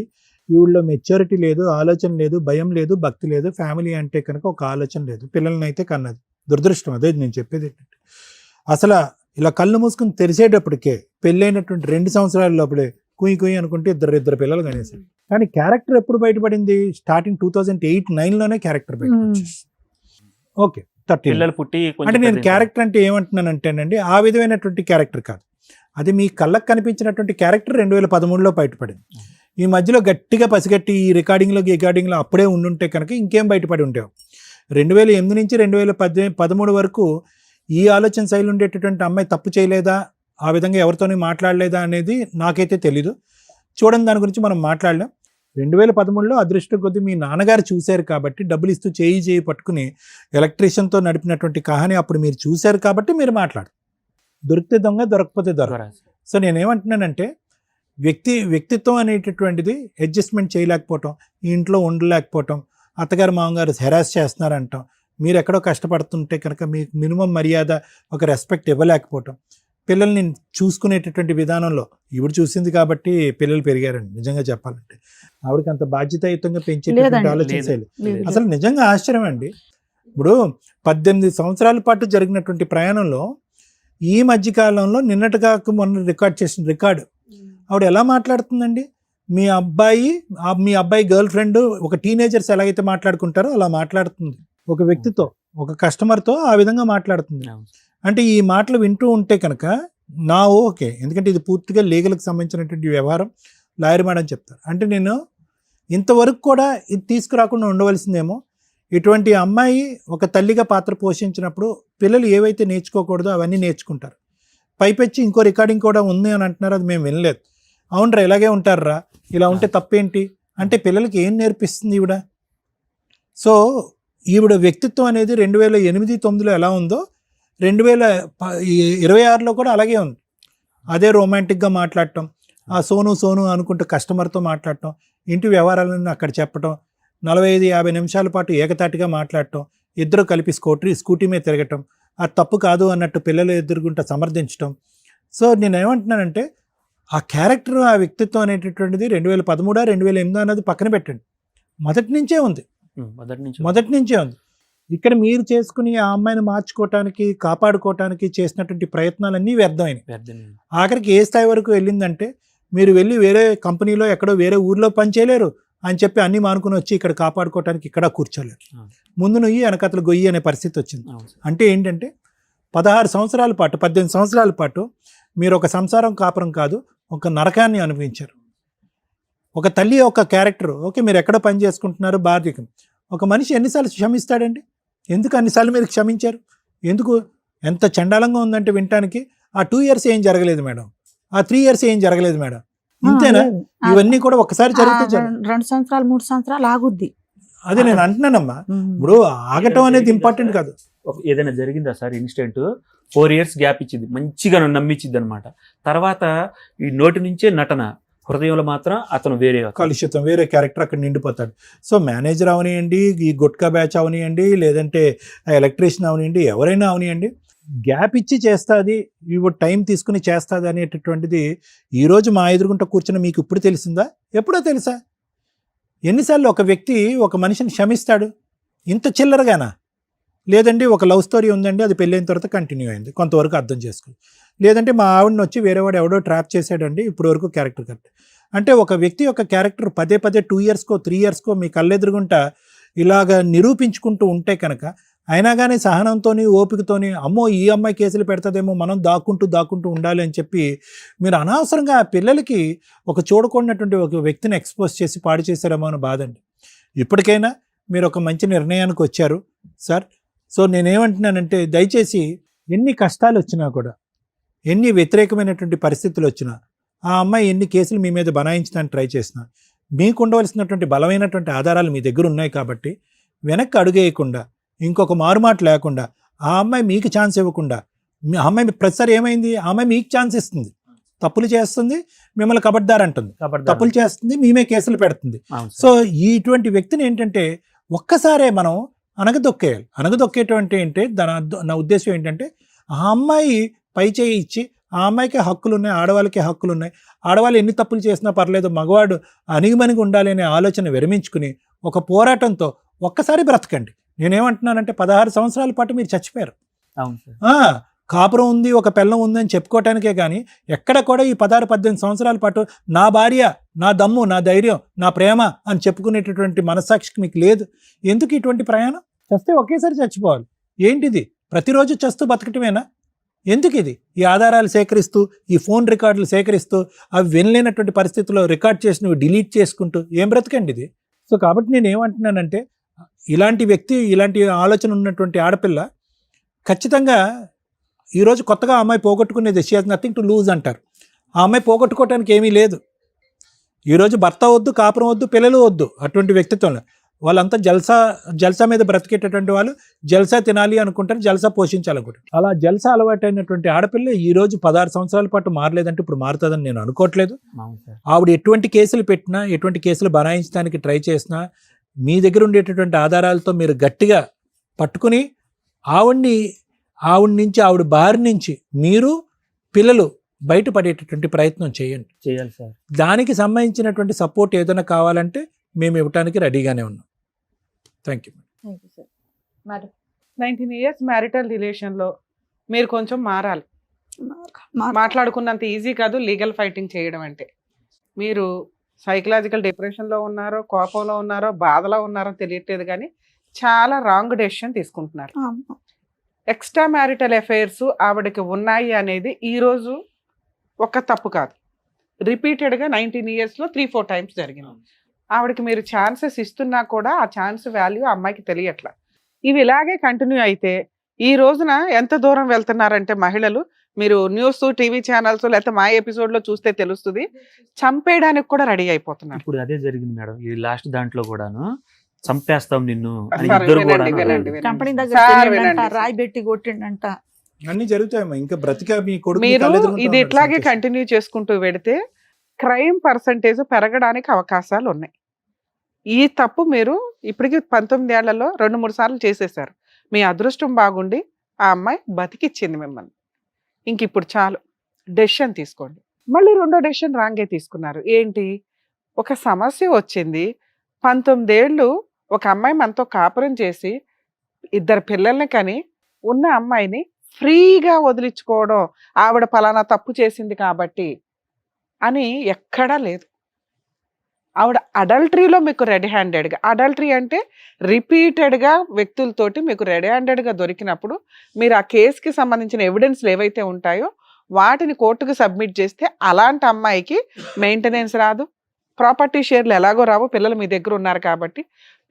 ఈవిడలో మెచ్యూరిటీ లేదు, ఆలోచన లేదు, భయం లేదు, భక్తి లేదు, ఫ్యామిలీ అంటే కనుక ఒక ఆలోచన లేదు, పిల్లల్ని అయితే కన్నది. దురదృష్టం. అదే నేను చెప్పేది ఏంటంటే అసలు ఇలా కళ్ళు మూసుకుని తెరిచేటప్పటికే పెళ్ళైనటువంటి 2 సంవత్సరాల లోపలే కుయ్యి అనుకుంటే ఇద్దరు పిల్లలు కనేసారు. కానీ క్యారెక్టర్ ఎప్పుడు బయటపడింది? స్టార్టింగ్ 2008-9లోనే క్యారెక్టర్ బయటపడింది. ఓకే, 13 పిల్లలు పుట్టి అంటే నేను క్యారెక్టర్ అంటే ఏమంటున్నానంటేనండి, ఆ విధమైనటువంటి క్యారెక్టర్ కాదు, అది మీ కళ్ళకు కనిపించినటువంటి క్యారెక్టర్ 2013లో బయటపడింది. ఈ మధ్యలో గట్టిగా పసిగట్టి ఈ రికార్డింగ్లో అప్పుడే ఉండుంటే కనుక ఇంకేం బయటపడి ఉండేవి. 2008 నుంచి 2013 వరకు ఈ ఆలోచన శైలి ఉండేటటువంటి అమ్మాయి తప్పు చేయలేదా, ఆ విధంగా ఎవరితోని మాట్లాడలేదా అనేది నాకైతే తెలీదు. చూడండి, దాని గురించి మనం మాట్లాడలేం. 2013లో అదృష్టం కొద్దీ మీ నాన్నగారు చూశారు కాబట్టి, డబ్బులు ఇస్తూ చేయి పట్టుకుని ఎలక్ట్రీషియన్తో నడిపినటువంటి కహాని అప్పుడు మీరు చూశారు కాబట్టి మీరు మాట్లాడు. దొరికితే దొంగ, దొరకకపోతే దొరక. సో నేనేమంటున్నానంటే వ్యక్తిత్వం అనేటటువంటిది అడ్జస్ట్మెంట్ చేయలేకపోవటం, ఈ ఇంట్లో ఉండలేకపోవటం, అత్తగారు మామగారు హెరాస్ చేస్తున్నారంటాం, మీరు ఎక్కడో కష్టపడుతుంటే కనుక మీకు మినిమం మర్యాద, ఒక రెస్పెక్ట్ ఇవ్వలేకపోవటం, పిల్లల్ని చూసుకునేటటువంటి విధానంలో ఈవిడ చూసింది కాబట్టి పిల్లలు పెరిగారండి. నిజంగా చెప్పాలంటే ఆవిడకి అంత బాధ్యతాయుతంగా పెంచేటటువంటి ఆలోచన శైలి అసలు నిజంగా ఆశ్చర్యం అండి. ఇప్పుడు 18 సంవత్సరాల పాటు జరిగినటువంటి ప్రయాణంలో ఈ మధ్యకాలంలో నిన్నటిగా మొన్న రికార్డ్ చేసిన రికార్డు ఆవిడ ఎలా మాట్లాడుతుందండి? మీ అబ్బాయి గర్ల్ ఫ్రెండ్, ఒక టీనేజర్స్ ఎలాగైతే మాట్లాడుకుంటారో అలా మాట్లాడుతుంది. ఒక వ్యక్తితో, ఒక కస్టమర్తో ఆ విధంగా మాట్లాడుతుంది. అంటే ఈ మాటలు వింటూ ఉంటే కనుక ఓకే, ఎందుకంటే ఇది పూర్తిగా లీగల్కి సంబంధించినటువంటి వ్యవహారం, లాయర్ మేడం చెప్తారు. అంటే నేను ఇంతవరకు కూడా ఇది తీసుకురాకుండా ఉండవలసిందేమో. ఇటువంటి అమ్మాయి ఒక తల్లిగా పాత్ర పోషించినప్పుడు పిల్లలు ఏవైతే నేర్చుకోకూడదో అవన్నీ నేర్చుకుంటారు. పైపెచ్చి ఇంకో రికార్డింగ్ కూడా ఉంది అని అంటున్నారు, అది మేము వినలేదు. అవునరా, ఇలాగే ఉంటారా, ఇలా ఉంటే తప్పేంటి అంటే పిల్లలకి ఏం నేర్పిస్తుంది ఈవిడ? సో ఈవిడ వ్యక్తిత్వం అనేది 2008-9లో ఎలా ఉందో 2026లో కూడా అలాగే ఉంది. అదే రొమాంటిక్గా మాట్లాడటం, ఆ సోను సోను అనుకుంటూ కస్టమర్తో మాట్లాడటం, ఇంటి వ్యవహారాలను అక్కడ చెప్పటం, 45-50 నిమిషాల పాటు ఏకతాటిగా మాట్లాడటం, ఇద్దరు కలిపి స్కూటీ మీద తిరగటం, అది తప్పు కాదు అన్నట్టు పిల్లలు ఎదురుగుంటా సమర్థించటం. సో నేను ఏమంటున్నానంటే ఆ క్యారెక్టర్, ఆ వ్యక్తిత్వం అనేటటువంటిది 2013 2008 అన్నది పక్కన పెట్టండి, మొదటి నుంచే ఉంది. మొదటి నుంచే ఉంది. ఇక్కడ మీరు చేసుకుని ఆ అమ్మాయిని మార్చుకోవటానికి, కాపాడుకోవటానికి చేసినటువంటి ప్రయత్నాలన్నీ వ్యర్థమైనవి. ఆఖరికి ఏ స్థాయి వరకు వెళ్ళిందంటే, మీరు వెళ్ళి వేరే కంపెనీలో ఎక్కడో వేరే ఊర్లో పనిచేయలేరు అని చెప్పి అన్ని మానుకుని వచ్చి ఇక్కడ కాపాడుకోవటానికి ఇక్కడ కూర్చోలేరు. ముందు నుయ్యి వెనకతలు గొయ్యి అనే పరిస్థితి వచ్చింది. అంటే ఏంటంటే 16 సంవత్సరాల పాటు 18 సంవత్సరాల పాటు మీరు ఒక సంసారం కాపురం కాదు, ఒక నరకాన్ని అనుభవించారు. ఒక తల్లి ఒక క్యారెక్టర్, ఓకే మీరు ఎక్కడో పని చేసుకుంటున్నారు బాధ్యత, ఒక మనిషి ఎన్నిసార్లు క్షమిస్తాడండి? ఎందుకు అన్నిసార్లు మీరు క్షమించారు? ఎందుకు? ఎంత చండాలంగా ఉందంటే వినటానికి. ఆ 2 years ఏం జరగలేదు మేడం, ఆ 3 years ఏం జరగలేదు మేడం, ఇంతేనా? ఇవన్నీ కూడా ఒకసారి జరిగితే 2 సంవత్సరాలు 3 సంవత్సరాలు ఆగుద్ది. అదే నేను అంటున్నానమ్మా. ఇప్పుడు ఆగటం అనేది ఇంపార్టెంట్ కాదు. ఏదైనా జరిగిందా సార్ ఇన్సిడెంట్? 4 years గ్యాప్ ఇచ్చింది, మంచిగా నన్ను నమ్మించింది అనమాట. తర్వాత ఈ నోటి నుంచే నటన, హృదయంలో మాత్రం అతను వేరే కలుషితం, వేరే క్యారెక్టర్ అక్కడ నిండిపోతాడు. సో మేనేజర్ అవనియండి, ఈ గుట్కా బ్యాచ్ అవనియండి, లేదంటే ఎలక్ట్రీషియన్ అవనియండి, ఎవరైనా అవనియండి, గ్యాప్ ఇచ్చి చేస్తుంది, ఇవి టైం తీసుకుని చేస్తుంది అనేటటువంటిది ఈరోజు మా ఎదురుగుంట కూర్చుని మీకు ఇప్పుడు తెలిసిందా? ఎప్పుడో తెలుసా? ఎన్నిసార్లు ఒక వ్యక్తి ఒక మనిషిని క్షమిస్తాడు? ఇంత చిల్లరగానా? లేదండి ఒక లవ్ స్టోరీ ఉందండి, అది పెళ్ళైన తర్వాత కంటిన్యూ అయింది, కొంతవరకు అర్థం చేసుకోండి. లేదంటే మా ఆవిడని వచ్చి వేరేవాడు ఎవడో ట్రాప్ చేశాడండి, ఇప్పుడు వరకు క్యారెక్టర్ కరెక్ట్. అంటే ఒక వ్యక్తి యొక్క క్యారెక్టర్ పదే 2 yearsకో 3 yearsకో మీ కళ్ళెదురుగుంటా ఇలాగ నిరూపించుకుంటూ ఉంటే కనుక, అయినా కానీ సహనంతోని ఓపికతోని అమ్మో ఈ అమ్మాయి కేసులు పెడతదేమో, మనం దాక్కుంటూ ఉండాలి అని చెప్పి మీరు అనవసరంగా ఆ పిల్లలకి ఒక చూడకూడనటువంటి ఒక వ్యక్తిని ఎక్స్పోజ్ చేసి పాడు చేశారేమో అని బాధండి. ఇప్పటికైనా మీరు ఒక మంచి నిర్ణయానికి వచ్చారు సార్. సో నేనేమంటున్నానంటే, దయచేసి ఎన్ని కష్టాలు వచ్చినా కూడా, ఎన్ని వ్యతిరేకమైనటువంటి పరిస్థితులు వచ్చినా, ఆ అమ్మాయి ఎన్ని కేసులు మీ మీద బనాయించడానికి ట్రై చేసినా, మీకు ఉండవలసినటువంటి బలమైనటువంటి ఆధారాలు మీ దగ్గర ఉన్నాయి కాబట్టి వెనక్కి అడుగేయకుండా, ఇంకొక మారుమాట లేకుండా, ఆ అమ్మాయి మీకు ఛాన్స్ ఇవ్వకుండా, ఆ అమ్మాయి ప్రతిసారి ఏమైంది, ఆ అమ్మాయి మీకు ఛాన్స్ ఇస్తుంది, తప్పులు చేస్తుంది, మిమ్మల్ని కబడ్దారంటుంది, తప్పులు చేస్తుంది, మేమే కేసులు పెడుతుంది. సో ఇటువంటి వ్యక్తిని ఏంటంటే ఒక్కసారే మనం అనగదొక్కేయాలి. అనగదొక్కేటువంటి అంటే నా ఉద్దేశం ఏంటంటే, ఆ అమ్మాయి పై చేయి ఇచ్చి, ఆ అమ్మాయికి హక్కులు ఉన్నాయి, ఆడవాళ్ళకి హక్కులు ఉన్నాయి, ఆడవాళ్ళు ఎన్ని తప్పులు చేసినా పర్లేదు, మగవాడు అణిగిమణిగి ఉండాలి అనే ఆలోచన విరమించుకుని ఒక పోరాటంతో ఒక్కసారి బ్రతకండి. నేనేమంటున్నానంటే 16 సంవత్సరాల పాటు మీరు చచ్చిపోయారు. కాపురం ఉంది, ఒక పిల్లం ఉందని చెప్పుకోవటానికే కానీ ఎక్కడ కూడా ఈ 16-18 సంవత్సరాల పాటు నా భార్య, నా దమ్ము, నా ధైర్యం, నా ప్రేమ అని చెప్పుకునేటటువంటి మనస్సాక్షికి మీకు లేదు. ఎందుకు ఇటువంటి ప్రయాణం? చస్తే ఒకేసారి చచ్చిపోవాలి. ఏంటిది? ప్రతిరోజు చస్తూ బతకటమేనా? ఎందుకు ఇది? ఈ ఆధారాలు సేకరిస్తూ, ఈ ఫోన్ రికార్డులు సేకరిస్తూ, అవి వినలేనటువంటి పరిస్థితుల్లో రికార్డ్ చేసినవి డిలీట్ చేసుకుంటూ ఏం బ్రతకండి ఇది? సో కాబట్టి నేను ఏమంటున్నానంటే, ఇలాంటి వ్యక్తి, ఇలాంటి ఆలోచన ఉన్నటువంటి ఆడపిల్ల ఖచ్చితంగా ఈరోజు కొత్తగా ఆ అమ్మాయి పోగొట్టుకునేది, she has nothing to lose అంటారు. ఆ అమ్మాయి పోగొట్టుకోవడానికి ఏమీ లేదు. ఈరోజు భర్త వద్దు, కాపురం వద్దు, పిల్లలు వద్దు, అటువంటి వ్యక్తిత్వం. వాళ్ళంతా జల్సా మీద బ్రతికేటటువంటి వాళ్ళు జల్సా తినాలి అనుకుంటారు, జల్సా పోషించాలనుకుంటారు. అలా జల్సా అలవాటైనటువంటి ఆడపిల్ల ఈరోజు 16 సంవత్సరాల పాటు మారలేదంటే ఇప్పుడు మారుతుందని నేను అనుకోవట్లేదు. ఆవిడ ఎటువంటి కేసులు పెట్టినా, ఎటువంటి కేసులు బనాయించడానికి ట్రై చేసినా, మీ దగ్గర ఉండేటటువంటి ఆధారాలతో మీరు గట్టిగా పట్టుకుని ఆవిడ నుంచి, ఆవిడ బారి నుంచి మీరు పిల్లలు బయటపడేటటువంటి ప్రయత్నం చేయాలి సార్. దానికి సంబంధించినటువంటి సపోర్ట్ ఏదైనా కావాలంటే మేము ఇవ్వటానికి రెడీగానే ఉన్నాం. Thank you. 19 years మ్యారిటల్ రిలేషన్లో మీరు కొంచెం మారాలి. మాట్లాడుకున్నంత ఈజీ కాదు లీగల్ ఫైటింగ్ చేయడం అంటే. మీరు సైకలాజికల్ డిప్రెషన్లో ఉన్నారో, కోపంలో ఉన్నారో, బాధలో ఉన్నారో తెలియట్లేదు, కానీ చాలా రాంగ్ డెసిషన్ తీసుకుంటున్నారు. ఎక్స్ట్రా మ్యారిటల్ అఫైర్స్ ఆవిడకి ఉన్నాయి అనేది ఈరోజు ఒక తప్పు కాదు, రిపీటెడ్గా 19 yearsలో 3-4 times జరిగింది. ఆవిడకి మీరు ఛాన్సెస్ ఇస్తున్నా కూడా ఆ ఛాన్స్ వాల్యూ అమ్మాయికి తెలియట్లా. ఇవి ఇలాగే కంటిన్యూ అయితే ఈ రోజున ఎంత దూరం వెళ్తున్నారంటే మహిళలు, మీరు న్యూస్, టీవీ ఛానల్స్, లేకపోతే మా ఎపిసోడ్లో చూస్తే తెలుస్తుంది, చంపేయడానికి కూడా రెడీ అయిపోతున్నారు. ఇప్పుడు అదే జరిగింది మేడం, ఈ లాస్ట్ దాంట్లో కూడాను చంపేస్తాం నిన్ను అని ఇద్దరు కూడా కంపెనీ దగ్గర రాయి పెట్టి కొట్టిండంట. అన్ని జరుగుతాయమ్మా. ఇంకా బ్రతిక మీ కొడుకు మీరు ఇది ఇట్లాగే కంటిన్యూ చేసుకుంటూ పెడితే క్రైమ్ పర్సంటేజ్ పెరగడానికి అవకాశాలు ఉన్నాయి. ఈ తప్పు మీరు ఇప్పటికి 19 ఏళ్లలో 2-3 సార్లు చేసేసారు. మీ అదృష్టం బాగుండి ఆ అమ్మాయి బతికిచ్చింది మిమ్మల్ని. ఇంక ఇప్పుడు చాలు, డెసిషన్ తీసుకోండి. మళ్ళీ రెండో డెసిషన్ రాంగే తీసుకున్నారు. ఏంటి, ఒక సమస్య వచ్చింది, 19 ఏళ్ళు ఒక అమ్మాయి మనతో కాపురం చేసి 2 పిల్లల్ని కని ఉన్న అమ్మాయిని ఫ్రీగా వదిలించుకోవడం, ఆవిడ పలానా తప్పు చేసింది కాబట్టి అని ఎక్కడా లేదు. ఆవిడ అడల్టరీలో మీకు రెడీ హ్యాండెడ్గా, అడల్టరీ అంటే రిపీటెడ్గా వ్యక్తులతోటి మీకు రెడీ హ్యాండెడ్గా దొరికినప్పుడు మీరు ఆ కేసుకి సంబంధించిన ఎవిడెన్స్లు ఏవైతే ఉంటాయో వాటిని కోర్టుకు సబ్మిట్ చేస్తే అలాంటి అమ్మాయికి మెయింటెనెన్స్ రాదు, ప్రాపర్టీ షేర్లు ఎలాగో రావు. పిల్లలు మీ దగ్గర ఉన్నారు కాబట్టి,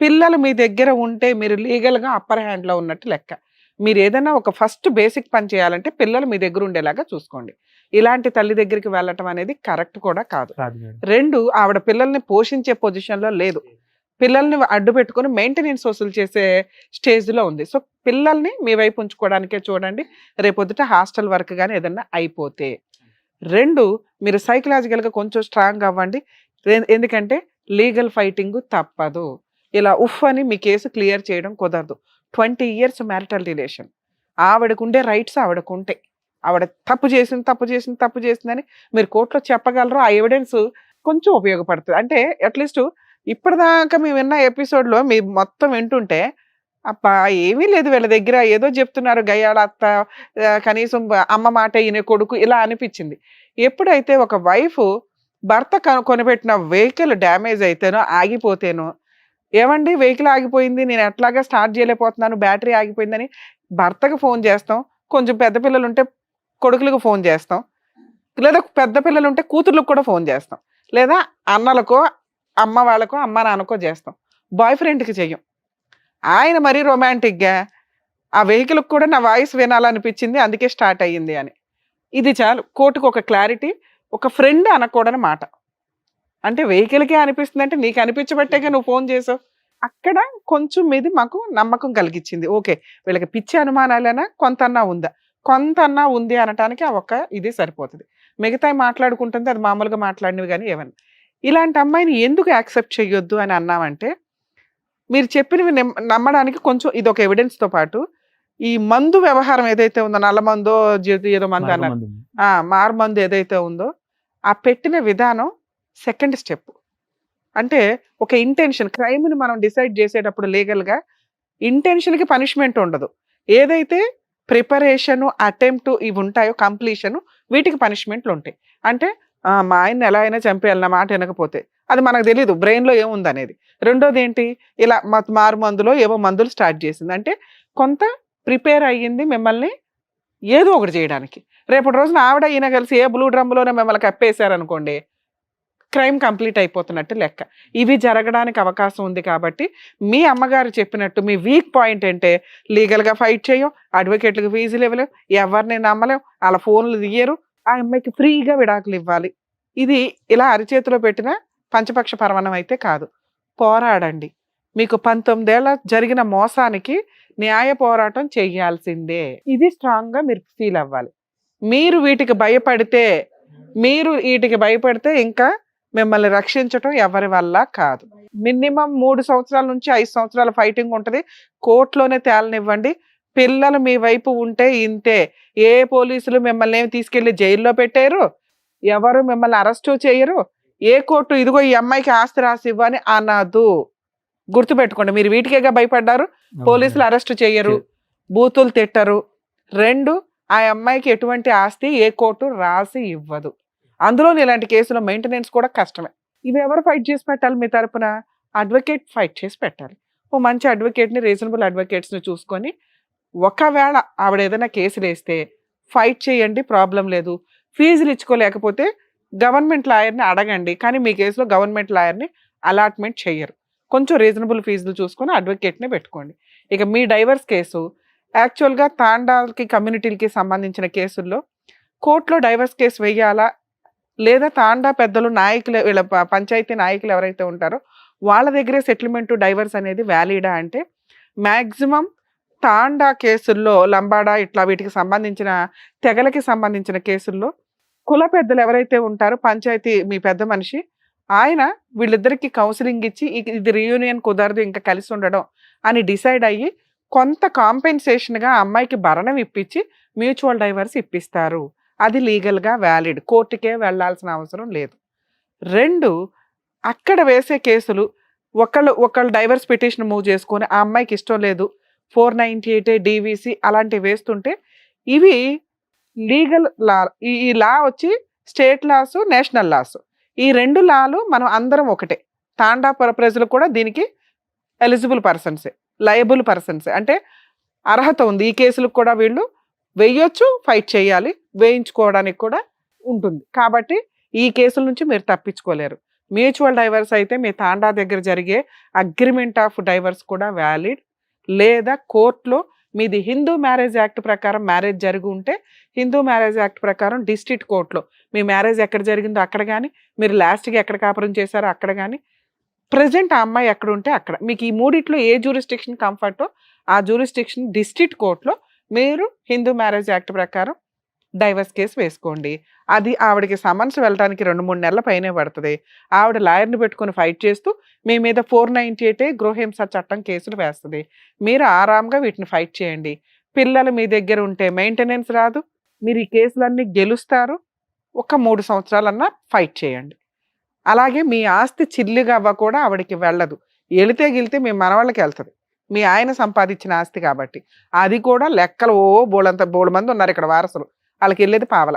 పిల్లలు మీ దగ్గర ఉంటే మీరు లీగల్గా అప్పర్ హ్యాండ్లో ఉన్నట్టు లెక్క. మీరు ఏదైనా ఒక ఫస్ట్ బేసిక్ పని చేయాలంటే పిల్లలు మీ దగ్గర ఉండేలాగా చూసుకోండి. ఇలాంటి తల్లి దగ్గరికి వెళ్ళటం అనేది కరెక్ట్ కూడా కాదు. 2, ఆవిడ పిల్లల్ని పోషించే పొజిషన్లో లేదు, పిల్లల్ని అడ్డు పెట్టుకొని మెయింటెనెన్స్ వసూలు చేసే స్టేజ్లో ఉంది. సో పిల్లల్ని మీ వైపు ఉంచుకోవడానికే చూడండి. రేపొద్దుట హాస్టల్ వర్క్ కానీ ఏదన్నా అయిపోతే. 2, మీరు సైకలాజికల్గా కొంచెం స్ట్రాంగ్ అవ్వండి. ఎందుకంటే లీగల్ ఫైటింగ్ తప్పదు. ఇలా ఉఫ్ అని మీ కేసు క్లియర్ చేయడం కుదరదు. 20 years మ్యారిటల్ రిలేషన్, ఆవిడకుండే రైట్స్ ఆవిడకుంటాయి. ఆవిడ తప్పు చేసిందని మీరు కోర్టులో చెప్పగలరు. ఆ ఎవిడెన్స్ కొంచెం ఉపయోగపడుతుంది. అంటే అట్లీస్ట్ ఇప్పటిదాకా మేము విన్న ఎపిసోడ్లో మీ మొత్తం వింటుంటే అబ్బా ఏమీ లేదు వీళ్ళ దగ్గర, ఏదో చెప్తున్నారు గయ్యాళ అత్త, కనీసం అమ్మ మాట ఈయన కొడుకు, ఇలా అనిపించింది. ఎప్పుడైతే ఒక వైఫ్ భర్త కొనిపెట్టిన వెహికల్ డ్యామేజ్ అయితేనో ఆగిపోతేనో, ఏమండి వెహికల్ ఆగిపోయింది, నేను ఎట్లాగా స్టార్ట్ చేయలేకపోతున్నాను, బ్యాటరీ ఆగిపోయిందని భర్తకు ఫోన్ చేస్తాం. కొంచెం పెద్ద పిల్లలు ఉంటే కొడుకులకు ఫోన్ చేస్తాం, లేదా పెద్ద పిల్లలు ఉంటే కూతుర్లకు కూడా ఫోన్ చేస్తాం, లేదా అన్నలకో అమ్మ వాళ్ళకో అమ్మ నాన్నకో చేస్తాం. బాయ్ ఫ్రెండ్కి చెయ్యం. ఆయన మరీ రొమాంటిక్గా ఆ వెహికల్కి కూడా నా వాయిస్ వినాలనిపించింది అందుకే స్టార్ట్ అయ్యింది అని. ఇది చాలు కోర్టుకు ఒక క్లారిటీ. ఒక ఫ్రెండ్ అనకూడని మాట. అంటే వెహికల్కే అనిపిస్తుంది అంటే నీకు అనిపించబట్టేగా నువ్వు ఫోన్ చేసావు. అక్కడ కొంచెం మీది మాకు నమ్మకం కలిగించింది. ఓకే, వీళ్ళకి పిచ్చి అనుమానాలైనా కొంతన్నా ఉంది అనటానికి ఆ ఒక్క ఇది సరిపోతుంది. మిగతా మాట్లాడుకుంటుంది అది మామూలుగా మాట్లాడినవి కానీ ఏమన్నా. ఇలాంటి అమ్మాయిని ఎందుకు యాక్సెప్ట్ చేయొద్దు అని అన్నామంటే, మీరు చెప్పినవి నమ్మడానికి కొంచెం ఇది ఒక ఎవిడెన్స్తో పాటు ఈ మందు వ్యవహారం ఏదైతే ఉందో, నల్ల మందో ఏదో మందు అన్నారు, మారు మందు ఏదైతే ఉందో ఆ పెట్టిన విధానం సెకండ్ స్టెప్. అంటే ఒక ఇంటెన్షన్, క్రైమ్ని మనం డిసైడ్ చేసేటప్పుడు లీగల్గా ఇంటెన్షన్కి పనిష్మెంట్ ఉండదు. ఏదైతే ప్రిపరేషను, అటెంప్ట్ ఇవి ఉంటాయో, కంప్లీషను, వీటికి పనిష్మెంట్లు ఉంటాయి. అంటే మా ఆయన్ని ఎలా అయినా చంపేయాలి నా మాట వినకపోతే, అది మనకు తెలియదు బ్రెయిన్లో ఏముందనేది. రెండోది ఏంటి, ఇలా మారు మందులో ఏవో మందులు స్టార్ట్ చేసింది అంటే కొంత ప్రిపేర్ అయ్యింది మిమ్మల్ని ఏదో ఒకటి చేయడానికి. రేపటి రోజున ఆవిడ ఈయన కలిసి ఏ బ్లూ డ్రమ్లోనే మిమ్మల్ని కప్పేశారనుకోండి, క్రైమ్ కంప్లీట్ అయిపోతున్నట్టు లెక్క. ఇవి జరగడానికి అవకాశం ఉంది. కాబట్టి మీ అమ్మగారు చెప్పినట్టు మీ వీక్ పాయింట్ అంటే లీగల్గా ఫైట్ చేయం, అడ్వకేట్లకు ఫీజులు ఇవ్వలేం, ఎవరిని నమ్మలేం, వాళ్ళ ఫోన్లు తీయరు, ఆ అమ్మాయికి ఫ్రీగా విడాకులు ఇవ్వాలి. ఇది ఇలా అరిచేతిలో పెట్టిన పంచపక్ష పరమాణం అయితే కాదు. పోరాడండి. మీకు 19 ఏళ్ళ జరిగిన మోసానికి న్యాయ పోరాటం చెయ్యాల్సిందే. ఇది స్ట్రాంగ్గా మీరు ఫీల్ అవ్వాలి. మీరు వీటికి భయపడితే ఇంకా మిమ్మల్ని రక్షించటం ఎవరి వల్ల కాదు. మినిమం 3 సంవత్సరాల నుంచి 5 సంవత్సరాల ఫైటింగ్ ఉంటుంది. కోర్టులోనే తేలనివ్వండి. పిల్లలు మీ వైపు ఉంటే ఇంతే. ఏ పోలీసులు మిమ్మల్ని ఏమి తీసుకెళ్లి జైల్లో పెట్టారు, ఎవరు మిమ్మల్ని అరెస్టు చేయరు. ఏ కోర్టు ఇదిగో ఈ అమ్మాయికి ఆస్తి రాసి ఇవ్వని అనదు. గుర్తుపెట్టుకోండి. మీరు వీటికేగా భయపడ్డారు. పోలీసులు అరెస్టు చేయరు, బూతులు తిట్టరు. 2, ఆ అమ్మాయికి ఎటువంటి ఆస్తి ఏ కోర్టు రాసి ఇవ్వదు. అందులో ఇలాంటి కేసులో మెయింటెనెన్స్ కూడా కష్టమే. ఇవి ఎవరు ఫైట్ చేసి పెట్టాలి మీ తరపున? అడ్వకేట్ ఫైట్ చేసి పెట్టాలి. ఓ మంచి అడ్వకేట్ని, రీజనబుల్ అడ్వకేట్స్ని చూసుకొని, ఒకవేళ ఆవిడ ఏదైనా కేసులు వేస్తే ఫైట్ చేయండి, ప్రాబ్లం లేదు. ఫీజులు ఇచ్చుకోలేకపోతే గవర్నమెంట్ లాయర్ని అడగండి. కానీ మీ కేసులో గవర్నమెంట్ లాయర్ని అలాట్మెంట్ చేయరు. కొంచెం రీజనబుల్ ఫీజులు చూసుకొని అడ్వకేట్ని పెట్టుకోండి. ఇక మీ డైవర్స్ కేసు యాక్చువల్గా తాండాలకి, కమ్యూనిటీలకి సంబంధించిన కేసుల్లో కోర్టులో డైవర్స్ కేసు వేయాలా, లేదా తాండా పెద్దలు, నాయకులు, వీళ్ళ పంచాయతీ నాయకులు ఎవరైతే ఉంటారో వాళ్ళ దగ్గరే సెటిల్మెంట్ డైవర్స్ అనేది వ్యాలిడా అంటే, మ్యాక్సిమం తాండా కేసుల్లో, లంబాడా ఇట్లా వీటికి సంబంధించిన తెగలకి సంబంధించిన కేసుల్లో కుల పెద్దలు ఎవరైతే ఉంటారో పంచాయతీ మీ పెద్ద మనిషి ఆయన వీళ్ళిద్దరికి కౌన్సిలింగ్ ఇచ్చి ఇది రీయూనియన్ కుదరదు ఇంకా కలిసి ఉండడం అని డిసైడ్ అయ్యి కొంత కాంపెన్సేషన్గా అమ్మాయికి భరణం ఇప్పించి మ్యూచువల్ డైవర్స్ ఇప్పిస్తారు. అది లీగల్గా వ్యాలిడ్, కోర్టుకే వెళ్ళాల్సిన అవసరం లేదు. 2, అక్కడ వేసే కేసులు ఒకళ్ళు డైవర్స్ పిటిషన్ మూవ్ చేసుకొని ఆ అమ్మాయికి ఇష్టం లేదు 498 DVC అలాంటివి వేస్తుంటే ఇవి లీగల్ లా. ఈ లా వచ్చి స్టేట్ లాస్, నేషనల్ లాస్, ఈ 2 లాలు మనం అందరం ఒకటే. తాండా ప్రజలు కూడా దీనికి ఎలిజిబుల్ పర్సన్సే, లయబుల్ పర్సన్సే, అంటే అర్హత ఉంది. ఈ కేసులకు కూడా వీళ్ళు వేయొచ్చు, ఫైట్ చేయాలి, వేయించుకోవడానికి కూడా ఉంటుంది. కాబట్టి ఈ కేసుల నుంచి మీరు తప్పించుకోలేరు. మ్యూచువల్ డైవర్స్ అయితే మీ తాండా దగ్గర జరిగే అగ్రిమెంట్ ఆఫ్ డైవర్స్ కూడా వ్యాలిడ్, లేదా కోర్టులో మీది హిందూ మ్యారేజ్ యాక్ట్ ప్రకారం మ్యారేజ్ జరిగి ఉంటే హిందూ మ్యారేజ్ యాక్ట్ ప్రకారం డిస్ట్రిక్ట్ కోర్టులో మీ మ్యారేజ్ ఎక్కడ జరిగిందో అక్కడ కానీ, మీరు లాస్ట్కి ఎక్కడ కాపురం చేశారో అక్కడ కానీ, ప్రజెంట్ ఆ అమ్మాయి ఎక్కడ ఉంటే అక్కడ, మీకు ఈ మూడిట్లో ఏ జ్యూరిస్డిక్షన్ కంఫర్టో ఆ జ్యూరిస్డిక్షన్ డిస్ట్రిక్ట్ కోర్టులో మీరు హిందూ మ్యారేజ్ యాక్ట్ ప్రకారం డైవర్స్ కేసు వేసుకోండి. అది ఆవిడకి సమన్స్ వెళ్ళడానికి 2-3 నెలల పైనే పడుతుంది. ఆవిడ లాయర్ని పెట్టుకుని ఫైట్ చేస్తూ మీ మీద 498 గృహహింస చట్టం కేసులు వేస్తుంది. మీరు ఆరాంగా వీటిని ఫైట్ చేయండి. పిల్లలు మీ దగ్గర ఉంటే మెయింటెనెన్స్ రాదు, మీరు ఈ కేసులన్నీ గెలుస్తారు. ఒక 3 సంవత్సరాలన్నా ఫైట్ చేయండి. అలాగే మీ ఆస్తి చిల్లిగవ్వ కూడా ఆవిడకి వెళ్ళదు. వెళితే మీ మనవాళ్ళకి వెళ్తుంది, మీ ఆయన సంపాదించిన ఆస్తి కాబట్టి. అది కూడా లెక్కలు బోడు మంది ఉన్నారు ఇక్కడ వారసులు, వాళ్ళకి వెళ్ళేది పావల.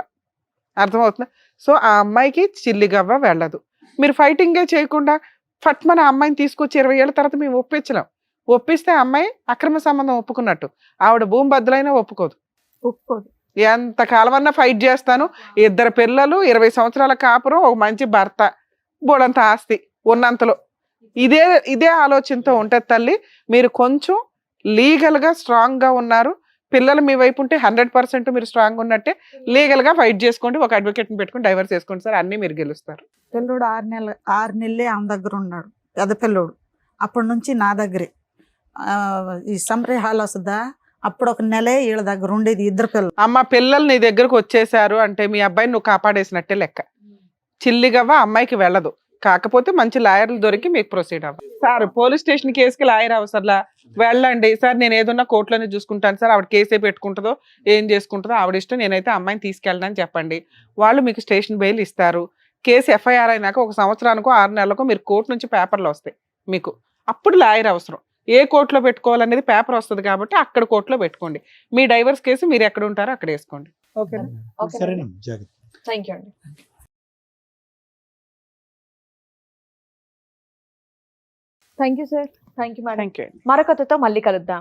అర్థమవుతుందా? సో ఆ అమ్మాయికి చిల్లిగవ్వ వెళ్ళదు. మీరు ఫైటింగే చేయకుండా ఫట్మన అమ్మాయిని తీసుకొచ్చి 20 ఏళ్ళ తర్వాత మేము ఒప్పించలేం. ఒప్పిస్తే అమ్మాయి అక్రమ సంబంధం ఒప్పుకున్నట్టు, ఆవిడ భూమి బద్దలైనా ఒప్పుకోదు. ఎంత కాలమన్నా ఫైట్ చేస్తాను, 2 పిల్లలు, 20 సంవత్సరాల కాపురం, ఒక మంచి భర్త, బోడంత ఆస్తి ఉన్నంతలో. ఇదే ఆలోచనతో ఉంటుంది తల్లి. మీరు కొంచెం లీగల్గా స్ట్రాంగ్గా ఉన్నారు, పిల్లలు మీ వైపు ఉంటే 100% మీరు స్ట్రాంగ్ ఉన్నట్టే. లీగల్గా ఫైట్ చేసుకోండి, ఒక అడ్వకేట్ని పెట్టుకుని డైవర్స్ చేసుకోండి సార్, అన్నీ మీరు గెలుస్తారు. పిల్లోడు 6 నెలలే ఆమె దగ్గర ఉన్నాడు, పెద్ద పిల్లోడు. అప్పటి నుంచి నా దగ్గరే. ఈ సమ్మరీ హాల్ వస్తుందా, అప్పుడు 1 నెలే వీళ్ళ దగ్గర ఉండేది, 2 పిల్లలు. అమ్మ పిల్లలు నీ దగ్గరకు వచ్చేసారు అంటే మీ అబ్బాయిని నువ్వు కాపాడేసినట్టే లెక్క. చిల్లిగవ్వ అమ్మాయికి వెళ్ళదు. కాకపోతే మంచి లాయర్లు దొరికి మీకు ప్రొసీడ్ అవ్వాలి. సార్ పోలీస్ స్టేషన్ కేసుకి లాయర్ అవసరంలా, వెళ్ళండి సార్ నేను ఏదన్నా కోర్టులోనే చూసుకుంటాను సార్, ఆవిడ కేసే పెట్టుకుంటుందో ఏం చేసుకుంటుందో ఆవిడ ఇష్టం, నేనైతే అమ్మాయిని తీసుకెళ్ళడానికి చెప్పండి. వాళ్ళు మీకు స్టేషన్ బెయిల్ ఇస్తారు. కేసు FIR అయినాక 1 సంవత్సరానికో 6 నెలలకో మీరు కోర్టు నుంచి పేపర్లు వస్తాయి మీకు. అప్పుడు లాయర్ అవసరం. ఏ కోర్టులో పెట్టుకోవాలనేది పేపర్ వస్తుంది కాబట్టి అక్కడ కోర్టులో పెట్టుకోండి. మీ డైవర్స్ కేసు మీరు ఎక్కడ ఉంటారో అక్కడ వేసుకోండి. ఓకేనా? సరేనమ్మా, జాగ్రత్త. థ్యాంక్ యూ అండి. Thank you sir. Thank you madam. Thank you. మరొకతో మళ్ళీ కలుద్దాం.